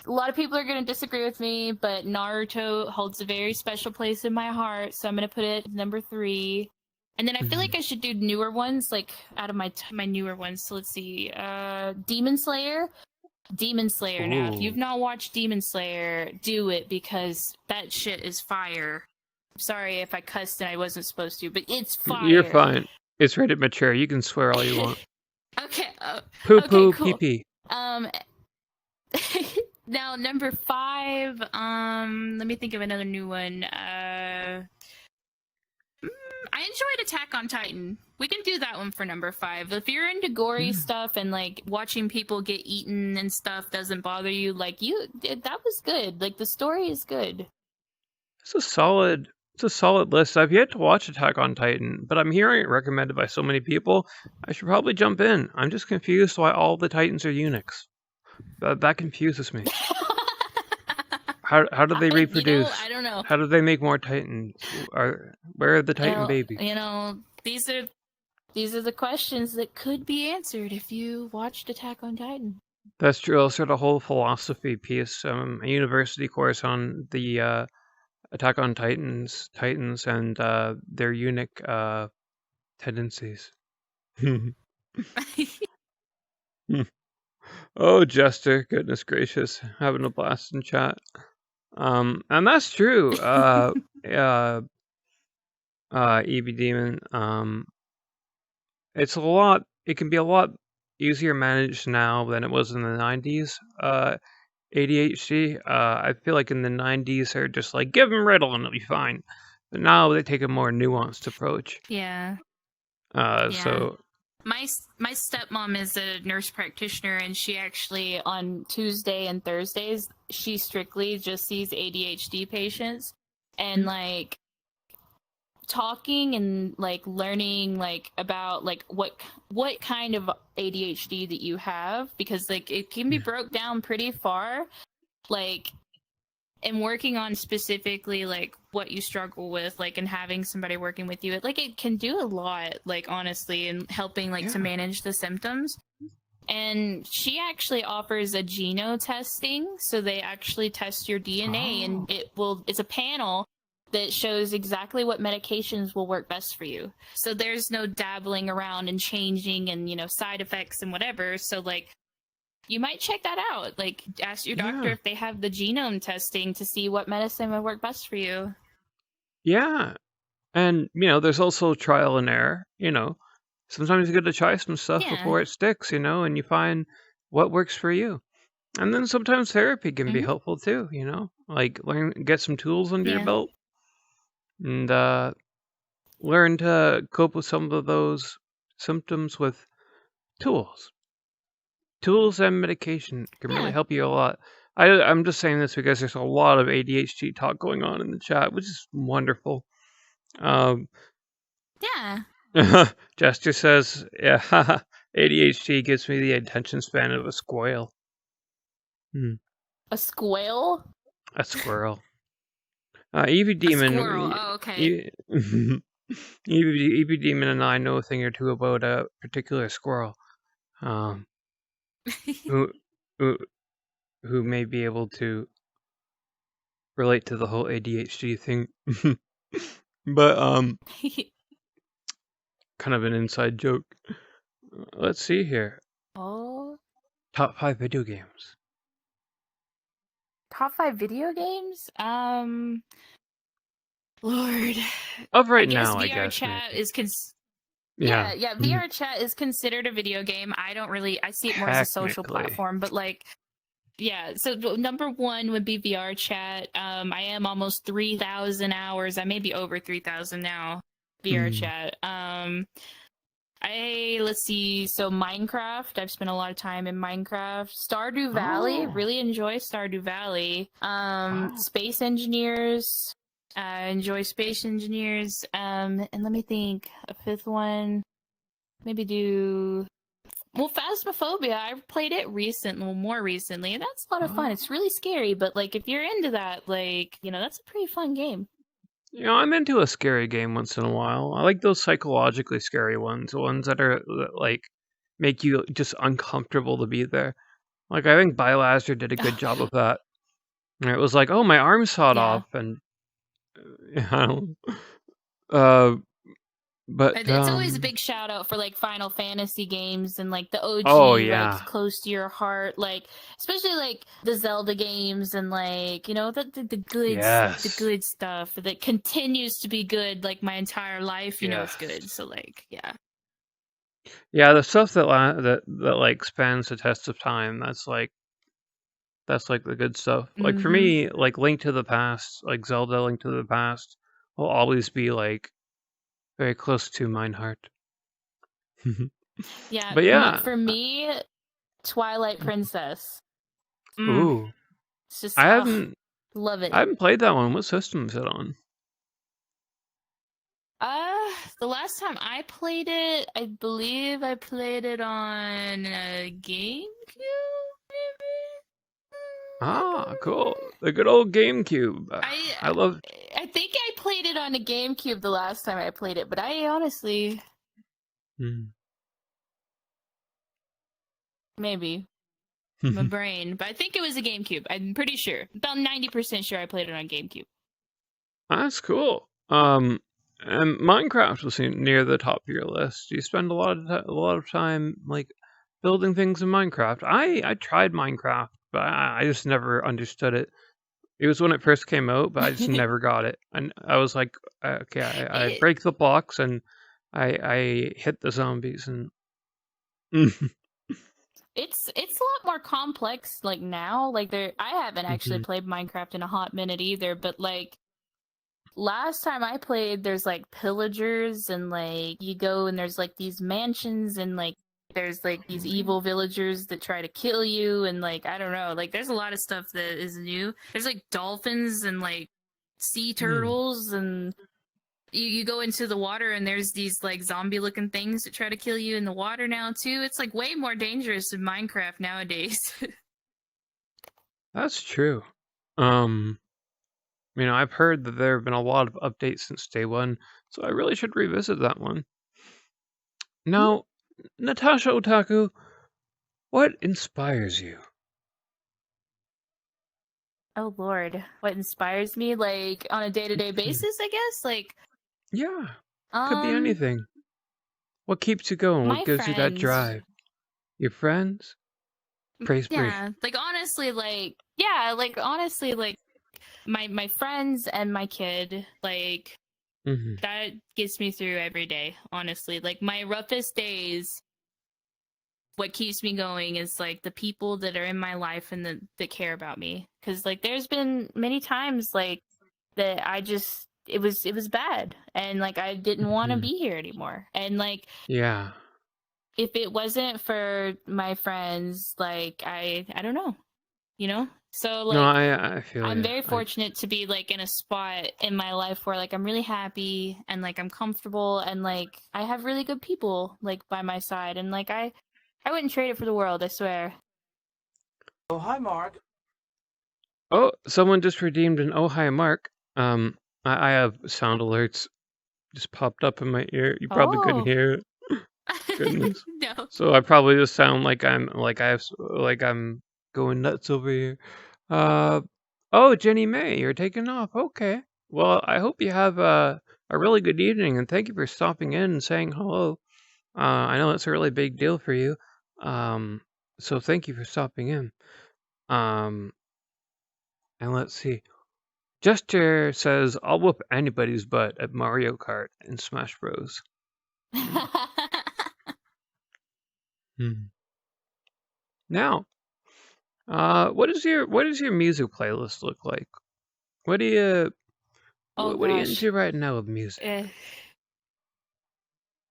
lot of people are going to disagree with me, but Naruto holds a very special place in my heart, so I'm going to put it number 3. And then I feel like I should do newer ones, like out of my newer ones. So let's see. Demon Slayer. Demon Slayer. Now, if you've Ooh. not watched Demon Slayer, do it because that shit is fire. Sorry if I cussed and I wasn't supposed to, but it's You're fire. fine. It's rated mature. You can swear all you want. Okay. Poo Okay, poo pee cool. pee. Now number 5, let me think of another new one. I enjoyed Attack on Titan. We can do that one for number 5. If you're into gory stuff and like watching people get eaten and stuff doesn't bother you, like that was good. Like the story is good. It's a solid list. I've yet to watch Attack on Titan, but I'm hearing it recommended by so many people. I should probably jump in. I'm just confused why all the Titans are eunuchs. That confuses me. How do they reproduce? I don't know. How do they make more Titans? Where are the Titan babies? These are the questions that could be answered if you watched Attack on Titan. That's true. Also, a whole philosophy piece, a university course on the Attack on Titans, and their eunuch tendencies. Oh, Jester, goodness gracious, having a blast in chat. And that's true. EB Demon. It can be a lot easier managed now than it was in the 90s. ADHD. I feel like in the 90s they're just like, give them Riddle and it'll be fine. But now they take a more nuanced approach. Yeah. So my stepmom is a nurse practitioner, and she actually on Tuesday and Thursdays she strictly just sees ADHD patients, and like talking and like learning like about like what kind of ADHD that you have, because like it can be broke down pretty far, like, and working on specifically like what you struggle with, like, and having somebody working with you, it can do a lot, like, honestly, and helping like to manage the symptoms. And she actually offers a geno testing, so they actually test your DNA, and it's a panel that shows exactly what medications will work best for you. So there's no dabbling around and changing and, side effects and whatever. So, like, you might check that out. Like, ask your doctor Yeah. if they have the genome testing to see what medicine would work best for you. Yeah. And, there's also trial and error, Sometimes you got to try some stuff Yeah. before it sticks, and you find what works for you. And then sometimes therapy can be Mm-hmm. helpful too, like get some tools under your Yeah. belt and learn to cope with some of those symptoms with tools. Tools and medication can really Yeah. help you a lot. I'm just saying this because there's a lot of ADHD talk going on in the chat, which is wonderful. Um, Yeah. Jester says, yeah, ADHD gives me the attention span of a squirrel. A squirrel? A squirrel. Evie A Demon. squirrel. Oh, okay. Evie Demon and I know a thing or two about a particular squirrel, who, who who may be able to relate to the whole ADHD thing. But kind of an inside joke. Let's see here. Oh. Top 5 video games. Top 5 video games? Lord. Of right I guess now, I VR guess, chat maybe. is Yeah. yeah, VR chat is considered a video game. I see it more as a social Technically. platform, but like, yeah, so number 1 would be VR chat. I am almost 3,000 hours. I may be over 3,000 now. VR chat. Let's see. So Minecraft. I've spent a lot of time in Minecraft. Stardew Valley. Oh. Really enjoy Stardew Valley. Wow. Space Engineers. Enjoy Space Engineers. And let me think. A 5th one. Maybe do. Well, Phasmophobia. I played it more recently, and that's a lot of fun. It's really scary, but like if you're into that, like that's a pretty fun game. I'm into a scary game once in a while. I like those psychologically scary ones, the ones that are like make you just uncomfortable to be there. Like I think Biohazard did a good job of that. And it was like, oh, my arm sawed Yeah. off, and I don't. But It's always a big shout out for like Final Fantasy games and like the OG, oh yeah, like close to your heart, like especially like the Zelda games and like the good stuff that continues to be good like my entire life. It's good. So like yeah, the stuff that like spans the test of time. That's like the good stuff. Like for me, like Link to the Past, like Zelda Link to the Past, will always be like very close to mine heart. Yeah, but yeah, for me, Twilight Princess. Ooh, It's just I haven't love it. I haven't played that one. What system is it on? The last time I played it, I believe I played it on GameCube, maybe. Ah, cool. The good old GameCube. I love. I think I played it on a GameCube the last time I played it, but I honestly maybe my brain, but I think it was a GameCube. I'm pretty sure, about 90% sure I played it on GameCube. That's cool. And Minecraft was near the top of your list. You spend a lot of time like building things in Minecraft. I tried Minecraft, but I just never understood it. It was when it first came out, but I just never got it. And I was like, okay, I break the blocks and I hit the zombies and. It's a lot more complex like now. Like I haven't actually played Minecraft in a hot minute either, but like last time I played, there's like pillagers and like you go and there's like these mansions and like there's like these evil villagers that try to kill you and like I don't know, like there's a lot of stuff that is new. There's like dolphins and like sea turtles and you go into the water and there's these like zombie looking things that try to kill you in the water now too. It's like way more dangerous in Minecraft nowadays. That's true. I've heard that there have been a lot of updates since day one, so I really should revisit that one. Now, Natasha Otaku, what inspires you? Oh Lord, what inspires me like on a day-to-day basis, I guess? Like Yeah, could be um anything. What keeps you going? What my gives you that friends. drive? Your friends? Praise be. Yeah, like honestly like yeah, like honestly like my friends and my kid, like Hmm. that gets me through every day, honestly. Like my roughest days, what keeps me going is like the people that are in my life and that care about me. Cause like there's been many times like that I just it was bad and like I didn't want to Hmm. be here anymore. And like Yeah. if it wasn't for my friends, like I don't know, you know? So No, like I feel I'm you. very fortunate to be like in a spot in my life where like I'm really happy and like I'm comfortable and like I have really good people like by my side and like I wouldn't trade it for the world, I swear. Oh, hi, Mark. Oh, someone just redeemed an oh hi Mark. I have sound alerts just popped up in my ear. You probably couldn't Oh. hear it. Goodness. No. So I probably just sound like I'm going nuts over here. Uh oh, Jenny May, you're taking off. Okay. Well, I hope you have a really good evening, and thank you for stopping in and saying hello. I know it's a really big deal for you. Um, so thank you for stopping in. Um, and let's see. Jester says, "I'll whoop anybody's butt at Mario Kart and Smash Bros." Hmm. Now, what does your music playlist look like? What do you Oh what are you gosh. into right now with music? Eh.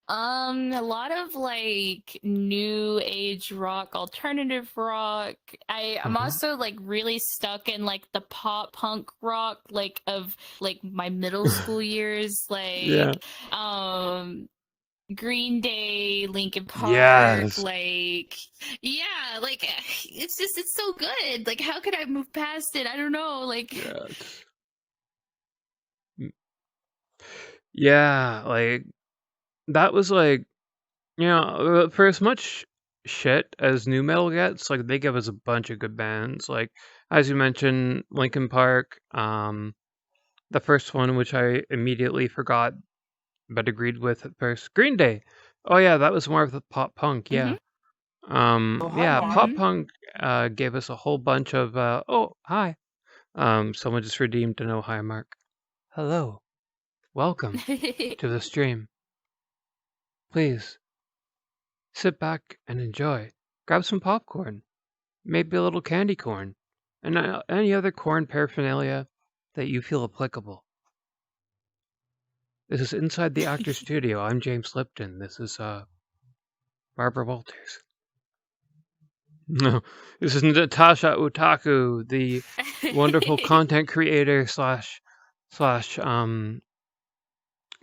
A lot of like new age rock, alternative rock. I'm Uh-huh. also like really stuck in like the pop punk rock like of like my middle school years, Yeah. like Green Day, Linkin Park, Yes. like yeah, like it's so good. Like how could I move past it? I don't know. Like Yes. Mm. Yeah, like that was like, for as much shit as new metal gets, like they give us a bunch of good bands. Like as you mentioned, Linkin Park, the first one which I immediately forgot but agreed with at first, Green Day. Oh yeah, that was more of the pop punk, mhm, yeah. Oh, hi, Yeah, Mark. pop mhm. punk gave us a whole bunch of oh, hi. Someone just redeemed an oh hi Mark. Hello. Welcome to the stream. Please sit back and enjoy. Grab some popcorn, maybe a little candy corn, and any other corn paraphernalia that you feel applicable. This is Inside the Actor Studio. I'm James Lipton. This is Barbara Walters. No, this is Natasha Otaku, the wonderful content creator slash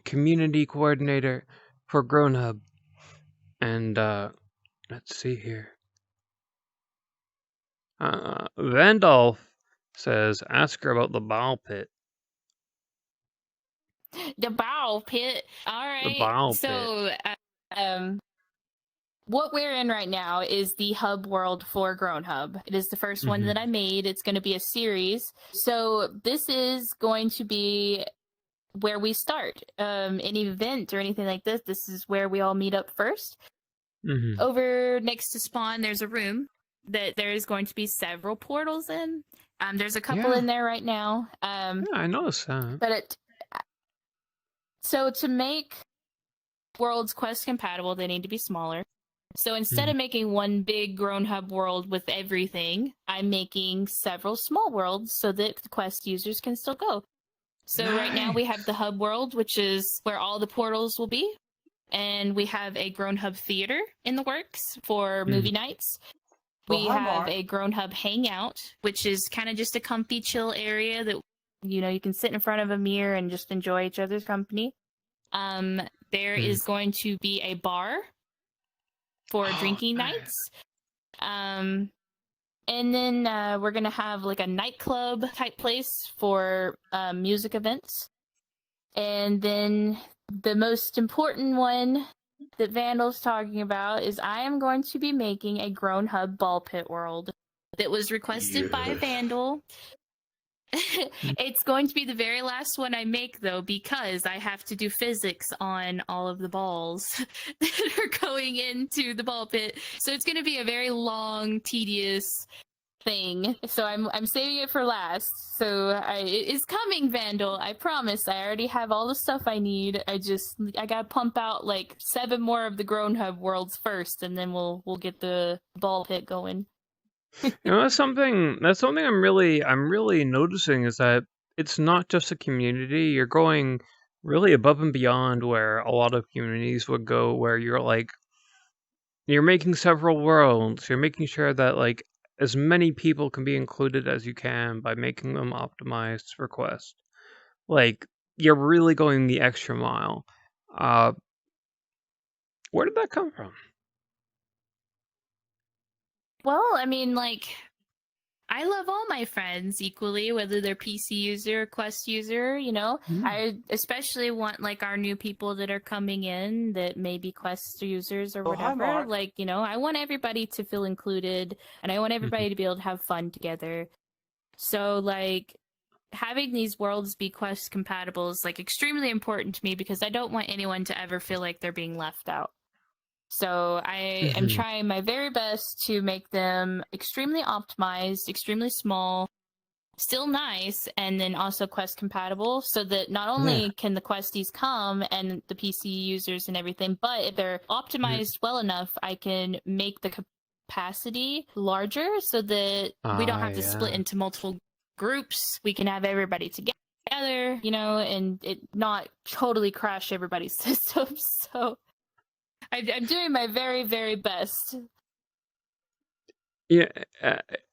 community coordinator for GrownHub. And let's see here. Vandolph says, ask her about the ball pit. The bow pit. All The right. ball pit. So, um, what we're in right now is the hub world for Grown Hub. It is the first one Hmm. that I made. It's going to be a series. So, this is going to be where we start. Any event or anything like this, this is where we all meet up first. Hmm. Over next to Spawn, there's a room that there is going to be several portals in. There's a couple Yeah, in there right now. yeah, I noticed that. But it so to make worlds quest compatible, they need to be smaller. So instead Mm. of making one big grown hub world with everything, I'm making several small worlds so that the quest users can still go. So right now we have Nice. the hub world, which is where all the portals will be. And we have a grown hub theater in the works for Mm. movie nights. Oh, We hi, have Mark. a grown hub hangout, which is kind of just a comfy chill area that you can sit in front of a mirror and just enjoy each other's company. There Mm. is going to be a bar for Oh, drinking nice. nights. And then we're gonna have like a nightclub type place for music events. And then the most important one that Vandal's talking about is I am going to be making a Grown Hub ball pit world that was requested by Yes. Vandal. It's going to be the very last one I make, though, because I have to do physics on all of the balls that are going into the ball pit. So it's going to be a very long, tedious thing. So I'm saving it for last. So it's coming, Vandal. I promise. I already have all the stuff I need. I gotta pump out like 7 more of the Grown Hub worlds first, and then we'll get the ball pit going. That's something I'm really noticing is that it's not just a community. You're going really above and beyond where a lot of communities would go, where you're making several worlds. You're making sure that like as many people can be included as you can by making them optimized for Quest. Like you're really going the extra mile. Uh, where did that come from? Well, I mean, like, I love all my friends equally, whether they're PC user or Quest user, you know? I especially want, like, our new people that are coming in that may be Quest users or Oh, hi, whatever. Mark. Like, you know, I want everybody to feel included, and I want everybody to be able to have fun together. So, like, having these worlds be Quest compatible is, like, extremely important to me because I don't want anyone to ever feel like they're being left out. So I am trying my very best to make them extremely optimized, extremely small, still nice, and then also Quest compatible so that not only can the Questies come and the PC users and everything, but if they're optimized well enough, I can make the capacity larger so that we don't have to split into multiple groups. We can have everybody together, you know, and it not totally crash everybody's systems. So I'm doing my very, very best. Yeah,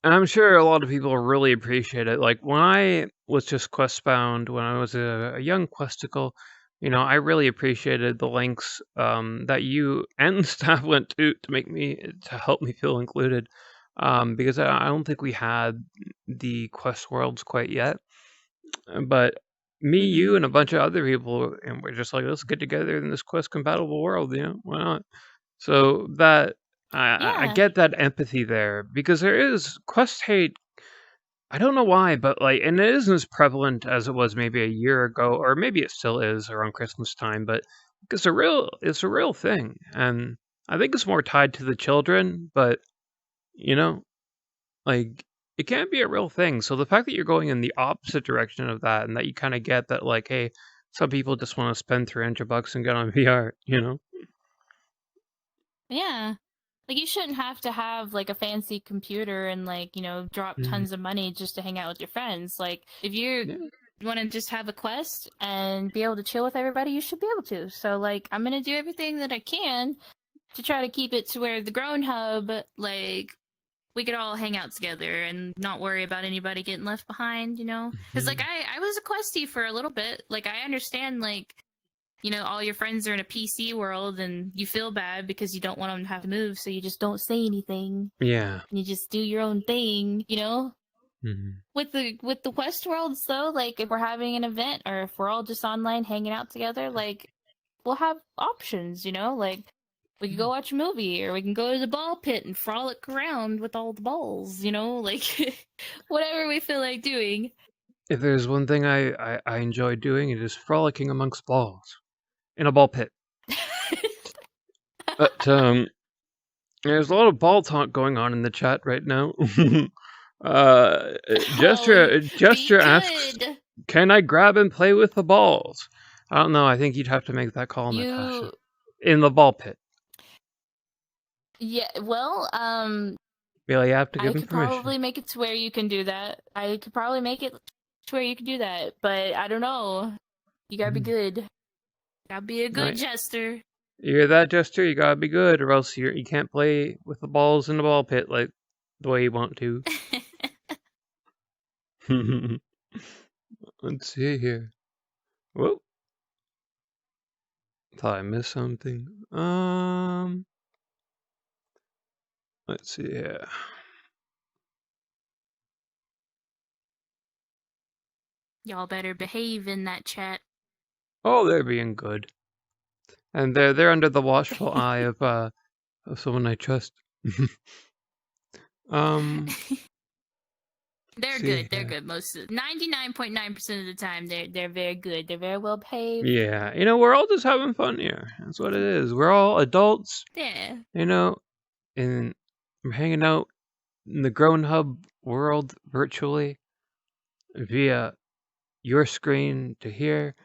I'm sure a lot of people really appreciate it. Like when I was just Questbound, when I was a young Questicle, I really appreciated the lengths that you and the staff went to help me feel included. Because I don't think we had the Quest worlds quite yet. But me, you, and a bunch of other people, and we're just like, let's get together in this Quest compatible world. Why not? So that I Yeah. get that empathy there because there is Quest hate. I don't know why, but like, and it isn't as prevalent as it was maybe a year ago, or maybe it still is around Christmas time. But it's a real thing, and I think it's more tied to the children. But you know, like it can be a real thing. So the fact that you're going in the opposite direction of that, and that you kind of get that, like, hey, some people just want to spend $300 and get on VR. Yeah. Like, you shouldn't have to have, like, a fancy computer and, like, you know, drop tons of money just to hang out with your friends. Like, if you want to just have a Quest and be able to chill with everybody, you should be able to. So, like, I'm going to do everything that I can to try to keep it to where the Grown Hub, like, we could all hang out together and not worry about anybody getting left behind, you know? Because, like, I was a Questie for a little bit. Like, I understand, like, you know, all your friends are in a PC world and you feel bad because you don't want them to have to move, so you just don't say anything. Yeah. And you just do your own thing, you know? Mm-hmm. With the Quest worlds though, like if we're having an event or if we're all just online hanging out together, like we'll have options, you know? Like we can go watch a movie or we can go to the ball pit and frolic around with all the balls, you know? Like whatever we feel like doing. If there's one thing I enjoy doing, it is frolicking amongst balls in a ball pit. But there's a lot of ball talk going on in the chat right now. Gesture asks, "Can I grab and play with the balls?" I don't know. I think you'd have to make that call, Natasha, in the ball pit. Yeah, well, you have to give I him could permission. probably make it to where you can do that. I could probably make it to where you can do that, but I don't know. You gotta be good. Gotta be a good jester. You're that jester, you gotta be good, or else you can't play with the balls in the ball pit like the way you want to. Let's see here. Whoa. Thought I missed something. Let's see here. Y'all better behave in that chat. Oh, they're being good. And they're under the watchful eye of someone I trust. They're see good. They're here. good. 99.9% of the time, they're very good. They're very well paved. Yeah, we're all just having fun here. That's what it is. We're all adults, Yeah. and we're hanging out in the Grown Hub world virtually via your screen to here.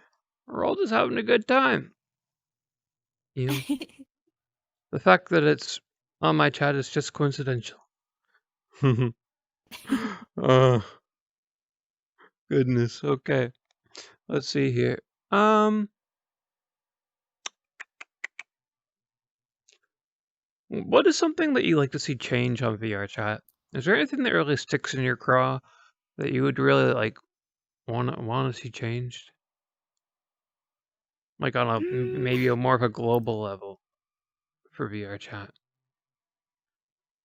We're all just having a good time. The fact that it's on my chat is just coincidental. Oh, goodness. Okay. Let's see here. What is something that you like to see change on VR chat? Is there anything that really sticks in your craw that you would really like want to see changed? Like on a maybe a more of a global level for VR chat.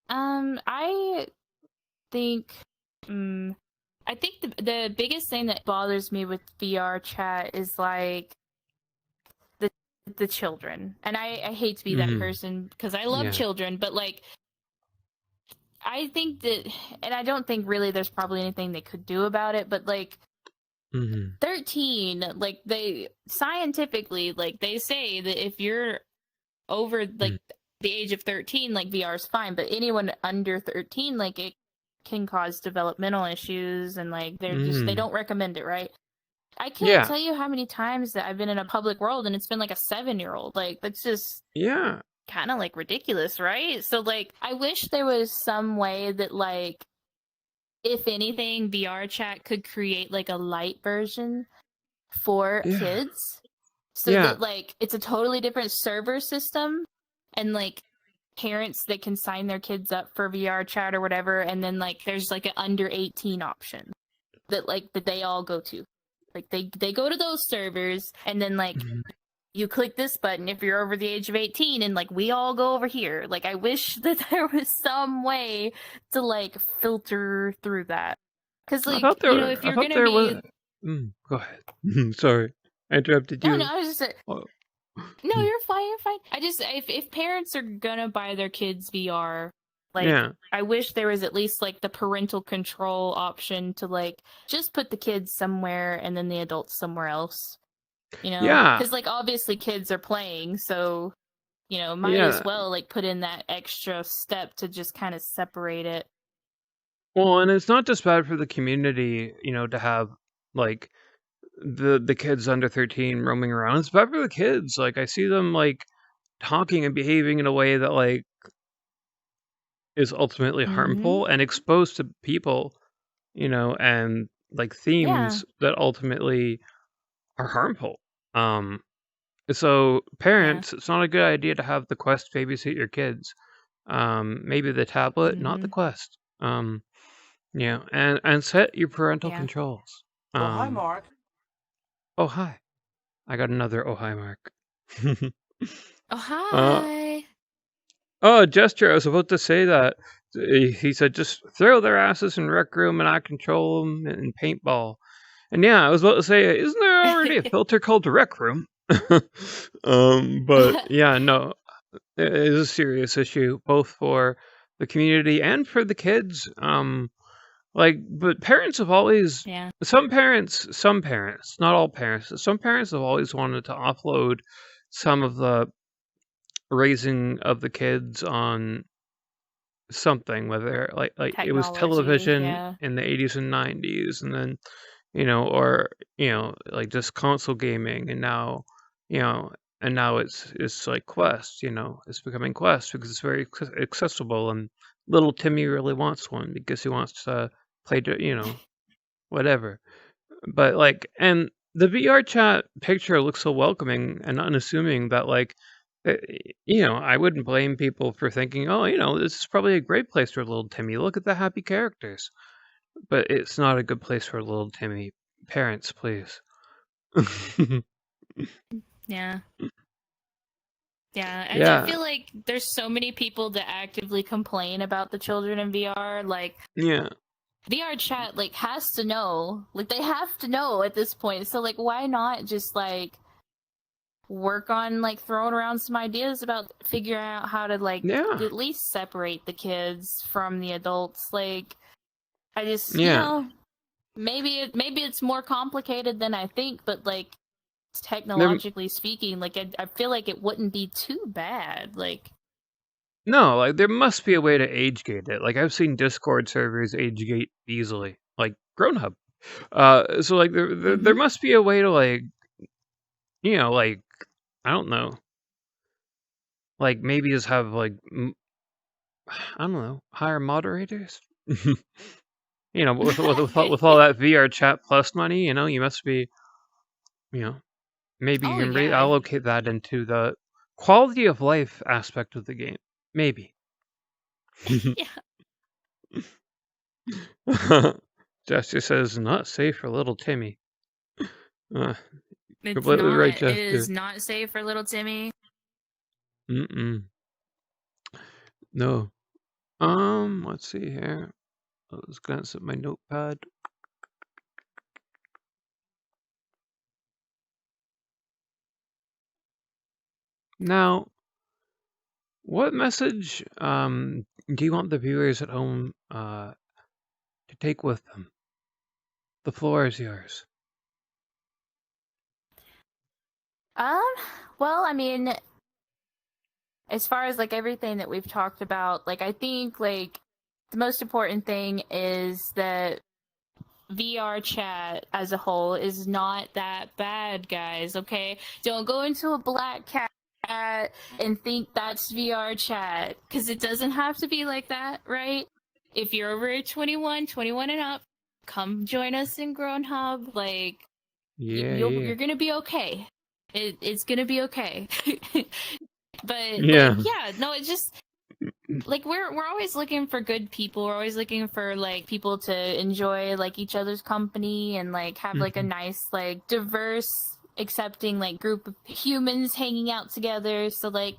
I think, I think the biggest thing that bothers me with VR chat is like the children, and I hate to be that person because I love children, but like I think that, and I don't think really there's probably anything they could do about it, but like 13, like they scientifically, like they say that if you're over like the age of 13, like VR is fine, but anyone under 13, like it can cause developmental issues, and like they don't recommend it, right? I can't tell you how many times that I've been in a public world and it's been like a 7-year-old. Like that's just kind of like ridiculous, right? So like I wish there was some way that like if anything VR chat could create like a light version for kids so that like it's a totally different server system, and like parents that can sign their kids up for VR chat or whatever, and then like there's like an under 18 option that they all go to. Like they go to those servers, and then like you click this button if you're over the age of 18, and like we all go over here. Like I wish that there was some way to like filter through that. Cuz like, if you're going to be Go ahead. Sorry. I interrupted you. No, I was just No, you're fine, you're fine. I just if parents are going to buy their kids VR, like I wish there was at least like the parental control option to like just put the kids somewhere and then the adults somewhere else. Because like obviously kids are playing, so might as well like put in that extra step to just kind of separate it. Well, and it's not just bad for the community, to have like the kids under 13 roaming around. It's bad for the kids. Like I see them like talking and behaving in a way that like is ultimately harmful and exposed to people, and like themes that ultimately are harmful. So parents, it's not a good idea to have the Quest babysit your kids. Maybe the tablet, not the Quest. And set your parental controls. Oh, hi, Mark. Oh, hi. I got another oh, hi, Mark. Oh, hi. Gesture, I was about to say that. He said, just throw their asses in Rec Room and I control them in paintball. And yeah, I was about to say, isn't there already a filter called Rec Room? But yeah, no, it is a serious issue, both for the community and for the kids. But parents have always, some parents, not all parents, some parents have always wanted to offload some of the raising of the kids on something, whether like it was television in the 80s and 90s, and then or like just console gaming, and now it's like Quest. It's becoming Quest because it's very accessible, and little Timmy really wants one because he wants to play whatever. But like, and the VR chat picture looks so welcoming and unassuming that like I wouldn't blame people for thinking, oh, this is probably a great place for little Timmy. Look at the happy characters. But it's not a good place for little Timmy. Parents, please. Yeah. I feel like there's so many people that actively complain about the children in VR. Like, VR chat, like, has to know. Like, they have to know at this point. So, like, why not just, like, work on, like, throwing around some ideas about figuring out how to, like, at least separate the kids from the adults. Like, I just, Yeah. maybe it's more complicated than I think, but like There, technologically speaking, like I feel like it wouldn't be too bad. Like, no, like there must be a way to age gate it. Like I've seen Discord servers age gate easily, like GrownHub. So like there mm-hmm. must be a way to like, like I don't know, like maybe just have like I don't know, hire moderators. With all that VR chat plus money, you must be, you know, maybe you Oh can yeah. reallocate that into the quality of life aspect of the game. Maybe. Yeah. Jester says not safe for little Timmy. Uh, It's completely not. right, It is Jester. not safe for little Timmy. Mm-mm. No. Let's see here. Let's glance at my notepad. Now, what message do you want the viewers at home to take with them? The floor is yours. Um, well, I mean, as far as like everything that we've talked about, like I think like the most important thing is that VR chat as a whole is not that bad, guys, okay? Don't go into a black cat and think that's VR chat, because it doesn't have to be like that, right? If you're over 21 and up, come join us in Grown Hub. Like, Yeah. you're gonna be okay. It's gonna be okay. But like, Yeah. yeah, no, it's just like we're always looking for good people. We're always looking for like people to enjoy like each other's company and like have like a Mhm. nice like diverse accepting like group of humans hanging out together. So like,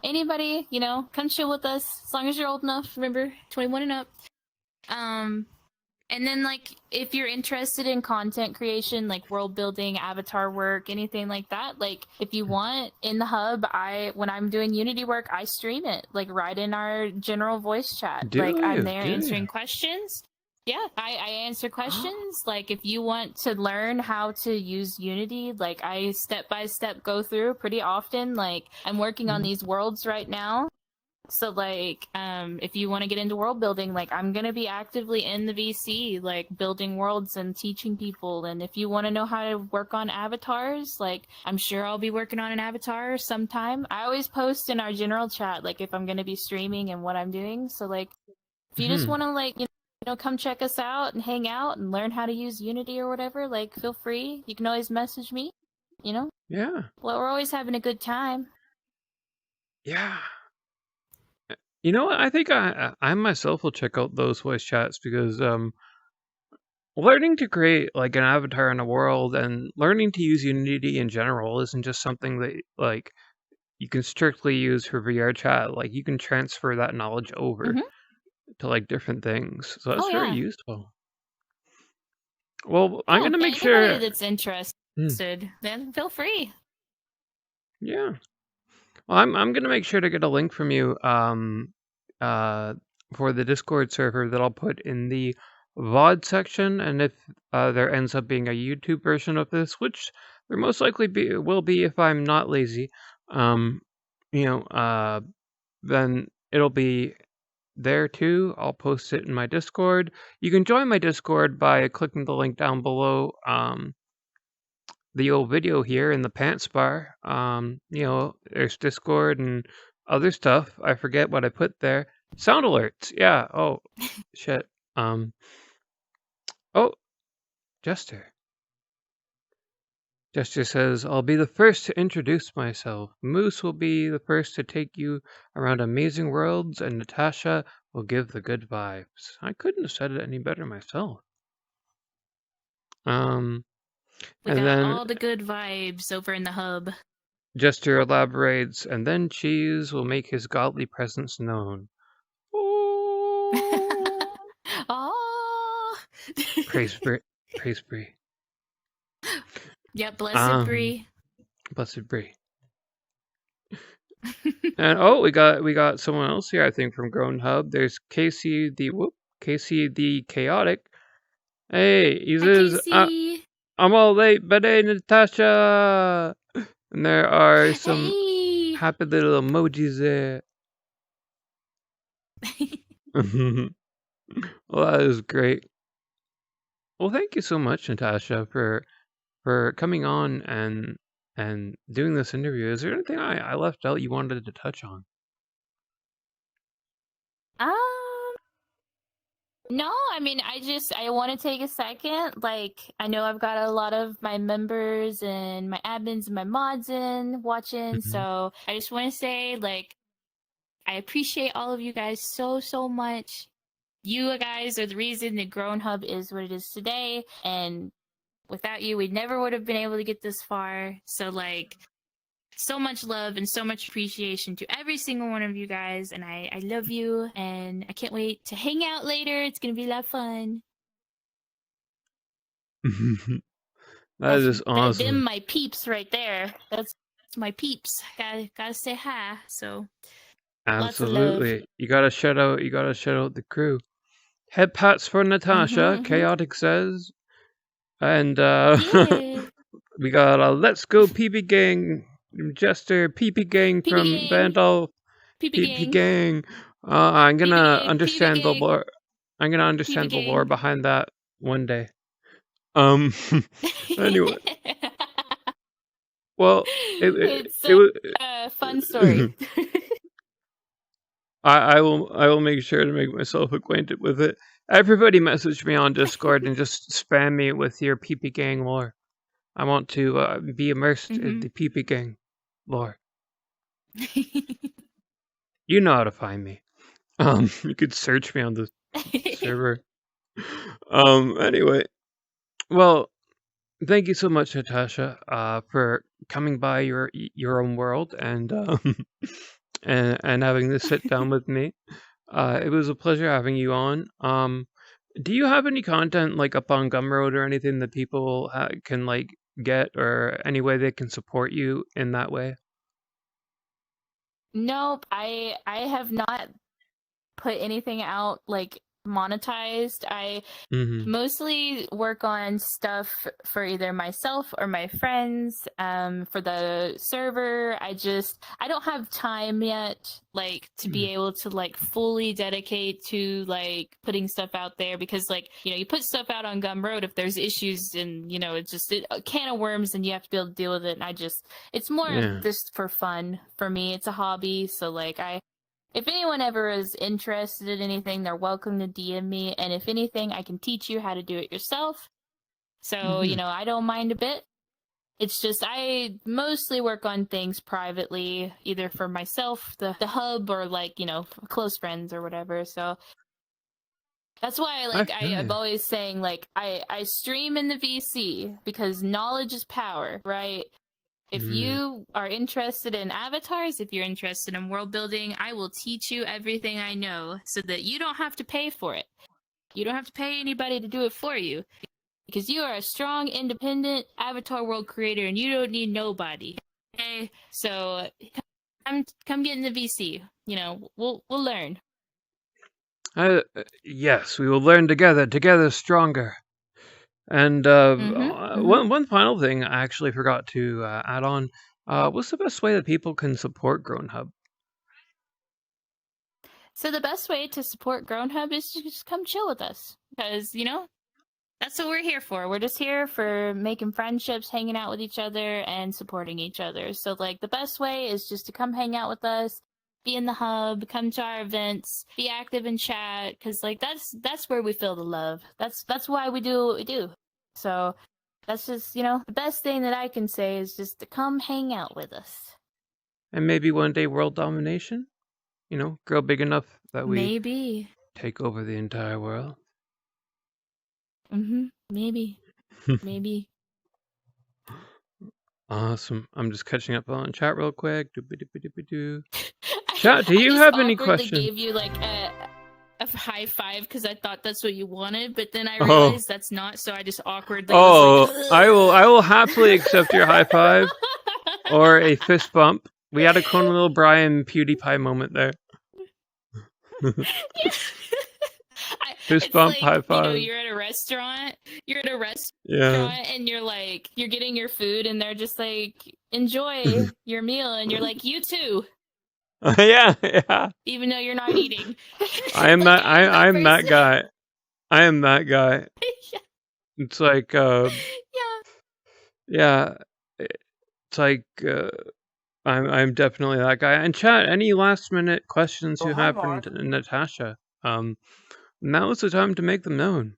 anybody, come chill with us as long as you're old enough. Remember, 21 and up. Um and then, like, if you're interested in content creation, like world building, avatar work, anything like that, like, if you want in the hub, when I'm doing Unity work, I stream it, like, right in our general voice chat. Like, Do I'm you? there Do answering you? questions. Yeah, I answer questions. Like, if you want to learn how to use Unity, like, I step by step go through pretty often. Like, I'm working on these worlds right now. So like, if you want to get into world building, like I'm gonna be actively in the VC, like building worlds and teaching people. And if you want to know how to work on avatars, like I'm sure I'll be working on an avatar sometime. I always post in our general chat, like if I'm gonna be streaming and what I'm doing. So like, if you just Hmm. want to like, come check us out and hang out and learn how to use Unity or whatever, like feel free. You can always message me. You know, Yeah. well, we're always having a good time. Yeah. You know what? I think I myself will check out those voice chats because learning to create like an avatar in a world and learning to use Unity in general isn't just something that like you can strictly use for VR chat. Like you can transfer that knowledge over Mm-hmm. to like different things. So that's Oh very yeah. useful. Well, I'm Yeah, gonna make anybody sure. that's Hmm, interested, then feel free. yeah. Well, I'm gonna make sure to get a link from you uh for the Discord server that I'll put in the VOD section, and if there ends up being a YouTube version of this, which there most likely will be if I'm not lazy, um, you know, uh, then it'll be there too. I'll post it in my Discord. You can join my Discord by clicking the link down below. The old video here in the pants bar. There's Discord and other stuff. I forget what I put there. Sound alerts. Yeah. Oh, shit. Um. Oh, Jester. Jester says, I'll be the first to introduce myself. Moose will be the first to take you around amazing worlds, and Natasha will give the good vibes. I couldn't have said it any better myself. Um, We and got then all the good vibes over in the hub. Jester elaborates, and then Cheese will make his godly presence known. Oh, Oh. praise Brie, praise Brie. Yep, blessed Um, Brie. blessed Brie. And oh, we got someone else here. I think from Grown Hub. There's Casey Casey the Chaotic. Hey, he Hi, says, Casey. I'm all late, but hey, Natasha! And there are some Hey. happy little emojis there. Well, that is great. Well, thank you so much, Natasha, for coming on and doing this interview. Is there anything I left out you wanted to touch on? No, I mean, I want to take a second. Like, I know I've got a lot of my members and my admins and my mods watching, so I just want to say, like, I appreciate all of you guys so much. You guys are the reason that Grown Hub is what it is today, and without you, we never would have been able to get this far. So, like, so much love and so much appreciation to every single one of you guys, and I love you, and I can't wait to hang out later. It's gonna be a lot of fun. That is awesome. Them my peeps right there. That's my peeps. Gotta say hi. So Absolutely. Lots of love. You gotta shout out the crew. Head pats for Natasha, Chaotic says. And yeah. we got a Let's Go PP Gang, Jester, PP Gang PP from gang. Vandal, PP Gang. I'm gonna gang, understand the gang. lore. I'm gonna understand the lore behind that one day. Anyway. Well, it's it was a fun story. I will make sure to make myself acquainted with it. Everybody message me on Discord and just spam me with your PP Gang lore. I want to be immersed in the PP Gang lore. You know how to find me. You could search me on the server. Anyway, well, thank you so much, Natasha, for coming by your own world and and having this sit down with me. It was a pleasure having you on. Do you have any content like up on Gumroad or anything that people can like get, or any way they can support you in that way? Nope, I have not put anything out like monetized. I mostly work on stuff for either myself or my friends. For the server, I don't have time yet, like, to be able to like fully dedicate to like putting stuff out there, because, like, you know, you put stuff out on Gumroad, if there's issues, and you know, it's just a can of worms, and you have to be able to deal with it. And it's more just for fun for me. It's a hobby, so like if anyone ever is interested in anything, they're welcome to DM me. And if anything, I can teach you how to do it yourself. So, you know, I don't mind a bit. It's just I mostly work on things privately, either for myself, the hub, or like, you know, close friends or whatever. So that's why, like, I'm always saying, like, I stream in the VC because knowledge is power, right? If you are interested in avatars, if you're interested in world building, I will teach you everything I know so that you don't have to pay for it. You don't have to pay anybody to do it for you, because you are a strong, independent avatar world creator and you don't need nobody. Okay? So come get in the VC. You know, we'll learn. Yes, we will learn together stronger. And one final thing I actually forgot to add on. What's the best way that people can support Grown Hub? So the best way to support Grown Hub is to just come chill with us, because, you know, that's what we're here for. We're just here for making friendships, hanging out with each other, and supporting each other. So, like, the best way is just to come hang out with us, be in the hub, come to our events, be active in chat, because, like, that's where we feel the love. That's why we do what we do. So that's just, you know, the best thing that I can say is just to come hang out with us. And maybe one day world domination? You know, grow big enough that we maybe take over the entire world. Maybe. Maybe. Awesome. I'm just catching up on chat real quick. Chat, do you have any questions? I gave you like a high five because I thought that's what you wanted, but then I realized that's not, so I just awkwardly was like, I will happily accept your high five or a fist bump. We had a Conan O'Brien PewDiePie moment there. Fist It's bump, high like, five. you're at a restaurant. You're at a Yeah. restaurant and you're like, you're getting your food and they're just like, enjoy your meal. And you're like, you too, Yeah, yeah. even though you're not eating. I am Like, that. I am that I'm that person. guy. I am that guy. Yeah. It's like, Yeah. yeah. It's like, I'm definitely that guy. And chat, any last minute questions Oh, you hi, have for Mark. Natasha? Now is the time to make them known.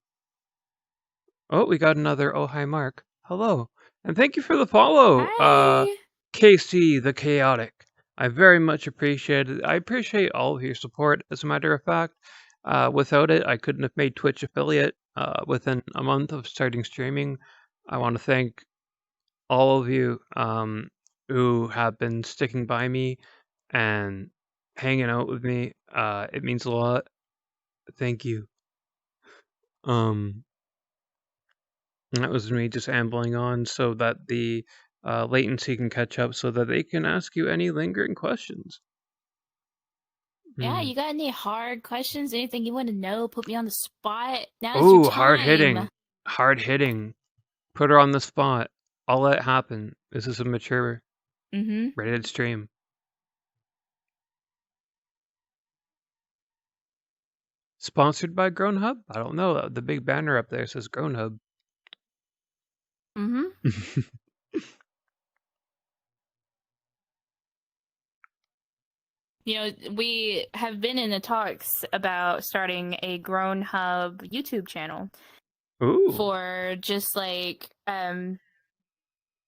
Oh, we got another oh hi Mark. Hello. And thank you for the follow, Hi. KC the Chaotic. I very much appreciate it. I appreciate all of your support, as a matter of fact. Without it, I couldn't have made Twitch affiliate within a month of starting streaming. I want to thank all of you who have been sticking by me and hanging out with me. It means a lot. Thank you. That was me just ambling on so that the latency can catch up so that they can ask you any lingering questions. Yeah, you got any hard questions? Anything you want to know? Put me on the spot. Now's your Oh, hard time. hitting. Hard hitting. Put her on the spot. I'll let it happen. This is a mature rated stream. Sponsored by Grown Hub? I don't know. The big banner up there says Grown Hub. We have been in the talks about starting a Grown Hub YouTube channel. Ooh. For just like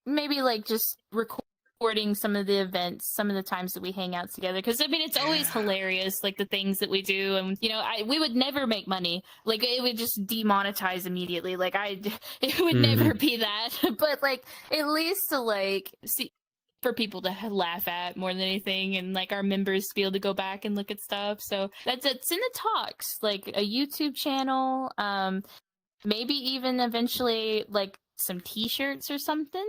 maybe like just recording some of the events, some of the times that we hang out together, because I mean it's always hilarious, like the things that we do, and we would never make money, like it would just demonetize immediately, like it would never be that. But like at least to like see, for people to laugh at more than anything, and like our members to be able to go back and look at stuff. So it's in the talks, like a YouTube channel, maybe even eventually like some t-shirts or something.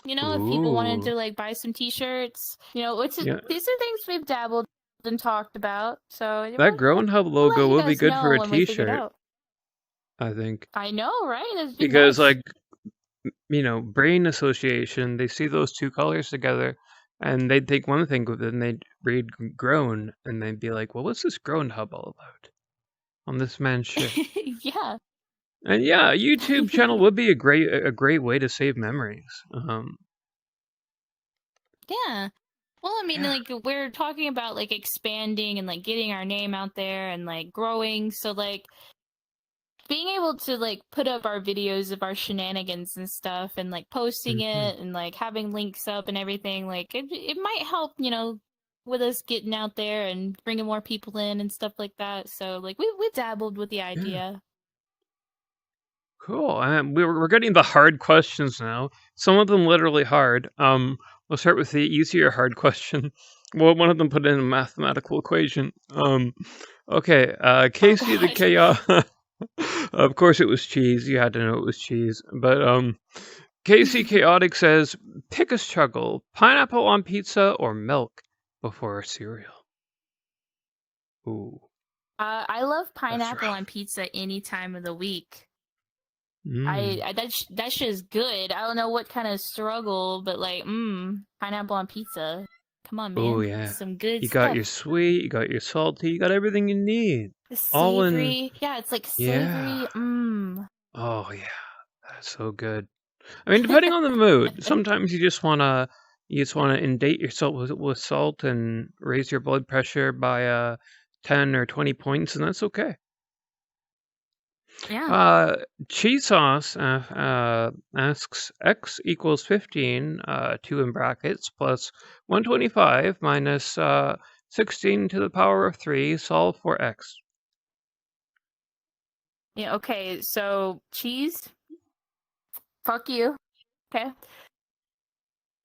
If people wanted to like buy some t-shirts, these are things we've dabbled and talked about. So that Grown Hub logo would be good for a when we figure it t-shirt. out. I think. I know, right? Because nice. like, brain association, they see those two colors together and they'd think one thing, but then they'd read grown and they'd be like, well, what's this Grown Hub all about on this man's ship? Yeah. And yeah, a YouTube channel would be a great way to save memories. Yeah. Well, I mean, like we're talking about like expanding and like getting our name out there and like growing. So like being able to like put up our videos of our shenanigans and stuff and like posting it and like having links up and everything, like it might help, with us getting out there and bringing more people in and stuff like that. So like we dabbled with the idea. Cool. We're getting the hard questions now. Some of them literally hard. We'll start with the easier hard question. Well, one of them put in a mathematical equation. Okay. Casey the Chaos. Of course, it was cheese. You had to know it was cheese. But Casey Chaotic says, pick a struggle: pineapple on pizza or milk before cereal. Ooh. I love pineapple on pizza any time of the week. That shit is good. I don't know what kind of struggle, but like, pineapple on pizza. Come on, man. Oh yeah, some good you stuff. got your sweet, you got your salty, you got everything you need. The savory, all in. Yeah, it's like savory. Oh yeah, that's so good. I mean, depending on the mood, sometimes you just wanna indate yourself with salt and raise your blood pressure by 10 or 20 points, and that's okay. Yeah. Cheese sauce asks x equals 15, 2 in brackets, plus 125 minus 16 to the power of 3. Solve for x. Yeah. Okay. So cheese. Fuck you. Okay.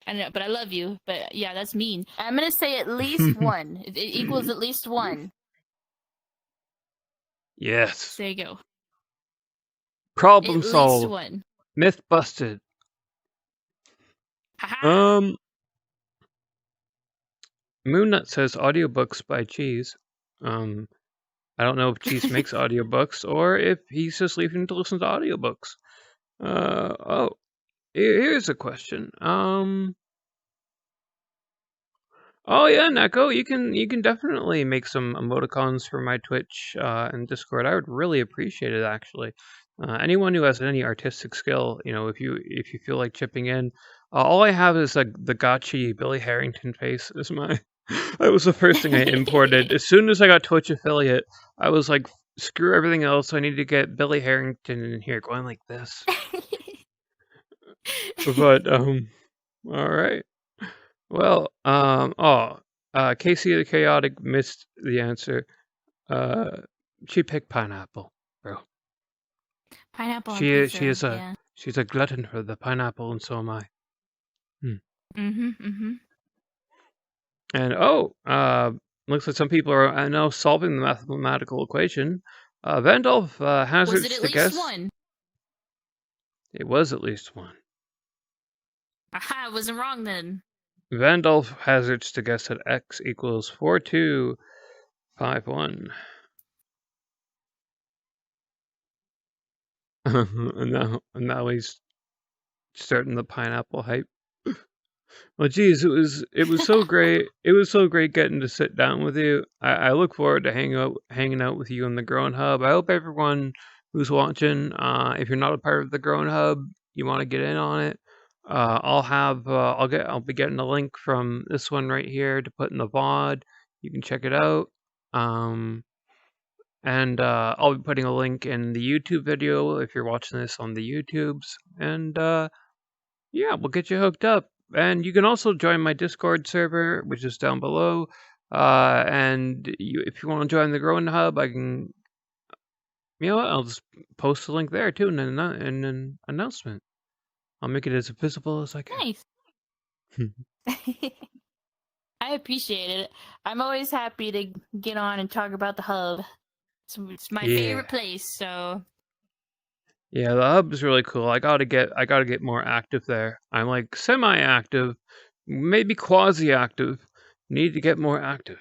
I know, but I love you. But yeah, that's mean. I'm gonna say at least 1. It equals at least 1. Yes. There you go. Problem at solved. Least 1. Myth busted. Ha-ha. Moonnut says audiobooks by Cheese. I don't know if Cheese makes audiobooks or if he's just leaving to listen to audiobooks. Oh, here's a question. Oh yeah, Neko, you can definitely make some emoticons for my Twitch and Discord. I would really appreciate it actually. Anyone who has any artistic skill, if you feel like chipping in, all I have is like the gotchi Billy Harrington face as my. That was the first thing I imported. As soon as I got Twitch affiliate, I was like, screw everything else. I need to get Billy Harrington in here going like this. But all right. Well, Casey the Chaotic missed the answer. Uh, she picked pineapple, bro. Pineapple on She pizza, is a yeah. she's a glutton for the pineapple, and so am I. And looks like some people are now solving the mathematical equation. Vandolph Was it hazards at to least guess. one? It was at least one. Aha, I wasn't wrong then. Vandolph hazards to guess that x equals 4251. and now he's starting the pineapple hype. Well, geez, it was so great. It was so great getting to sit down with you. I look forward to hanging out with you in the Growing Hub. I hope everyone who's watching, if you're not a part of the Growing Hub, you want to get in on it. I'll be getting a link from this one right here to put in the VOD. You can check it out. And I'll be putting a link in the YouTube video if you're watching this on the YouTubes. And yeah, we'll get you hooked up. And you can also join my Discord server, which is down below. If you want to join the Growing Hub, I can, I'll just post a link there too in an announcement. I'll make it as visible as I can. Nice. I appreciate it. I'm always happy to get on and talk about the hub. It's my favorite place, so Yeah, the hub is really cool. I gotta get more active there. I'm like semi-active, maybe quasi-active. Need to get more active.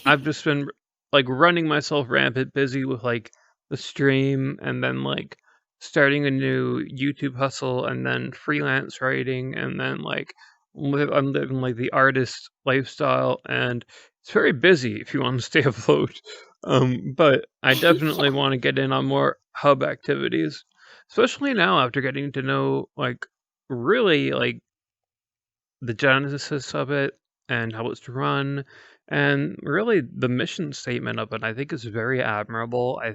I've just been like running myself rampant, busy with like the stream, and then like starting a new YouTube hustle, and then freelance writing, and then like I'm living like the artist lifestyle, and it's very busy if you want to stay afloat. But I definitely yeah. want to get in on more hub activities, especially now after getting to know like really like the genesis of it and how it's run, and really the mission statement of it. I think is very admirable. I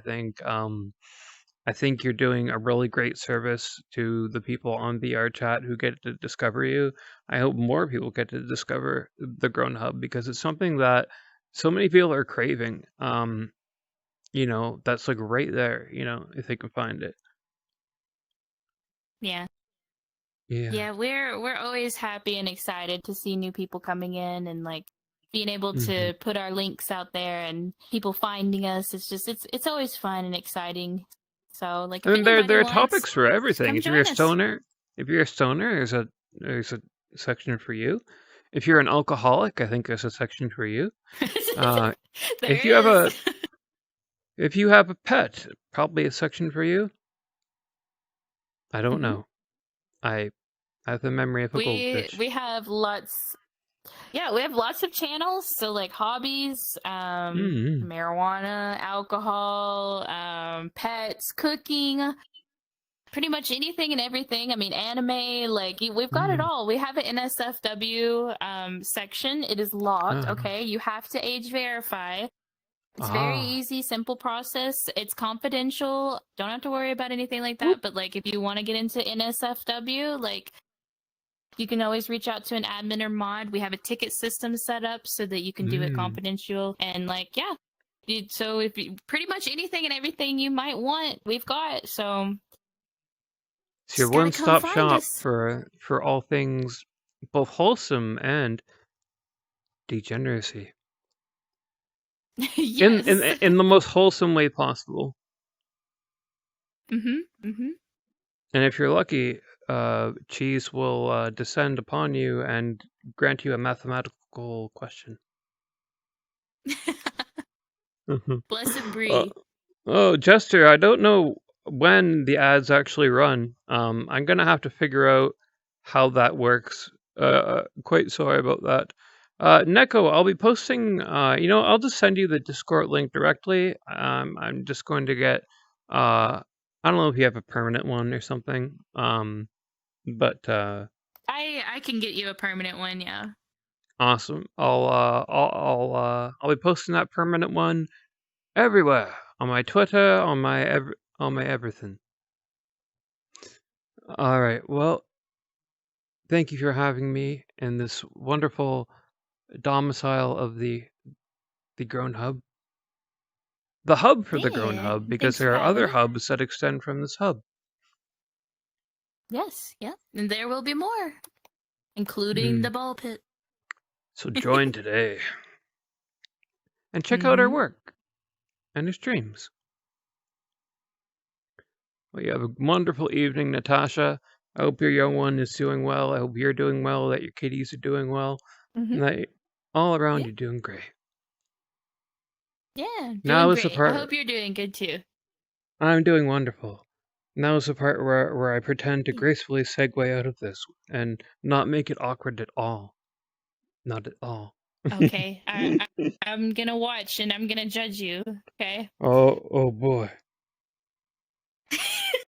think you're doing a really great service to the people on VR chat who get to discover you. I hope more people get to discover the Grown Hub because it's something that so many people are craving. That's like right there, if they can find it. Yeah. Yeah. Yeah, we're always happy and excited to see new people coming in and like being able to put our links out there and people finding us. It's always fun and exciting. So like if And there anybody are wants, topics for just everything. come If you're a join us. stoner, there's a section for you. If you're an alcoholic, I think there's a section for you. There if you have is. if you have a pet, probably a section for you. I don't know. I have the memory of a goldfish. We have lots. Yeah, we have lots of channels. So like hobbies, marijuana, alcohol, pets, cooking, pretty much anything and everything. I mean, anime, like we've got it all. We have an NSFW section. It is locked. Okay, you have to age verify. It's very easy, simple process. It's confidential. Don't have to worry about anything like that. But like if you want to get into NSFW, like you can always reach out to an admin or mod. We have a ticket system set up so that you can do it confidential. And like, yeah. So if you, pretty much anything and everything you might want, we've got. So it's your one-stop shop for all things both wholesome and degeneracy. Yes. In the most wholesome way possible. And if you're lucky, Cheese will descend upon you and grant you a mathematical question. Blessed Brie. Oh, Jester, I don't know when the ads actually run. I'm gonna have to figure out how that works. Quite sorry about that. Neko, I'll be posting. I'll just send you the Discord link directly. I'm just going to get. I don't know if you have a permanent one or something. But I can get you a permanent one, yeah. awesome. I'll be posting that permanent one everywhere on my Twitter, on my everything. All right. Well, thank you for having me in this wonderful domicile of the Grown Hub. The hub for the Grown Yeah, Hub, because thanks for there are having other us. hubs that extend from this hub. Yes, yeah. And there will be more, including the ball pit. So join today and check out our work and our streams. Well, you have a wonderful evening, Natasha. I hope your young one is doing well. I hope you're doing well, that your kitties are doing well, and that all around you're doing great. Yeah, Now doing is the great. I part. hope you're doing good too. I'm doing wonderful. Now is the part where I pretend to gracefully segue out of this and not make it awkward at all. Not at all. Okay, I'm gonna watch and I'm gonna judge you. Okay. Oh boy.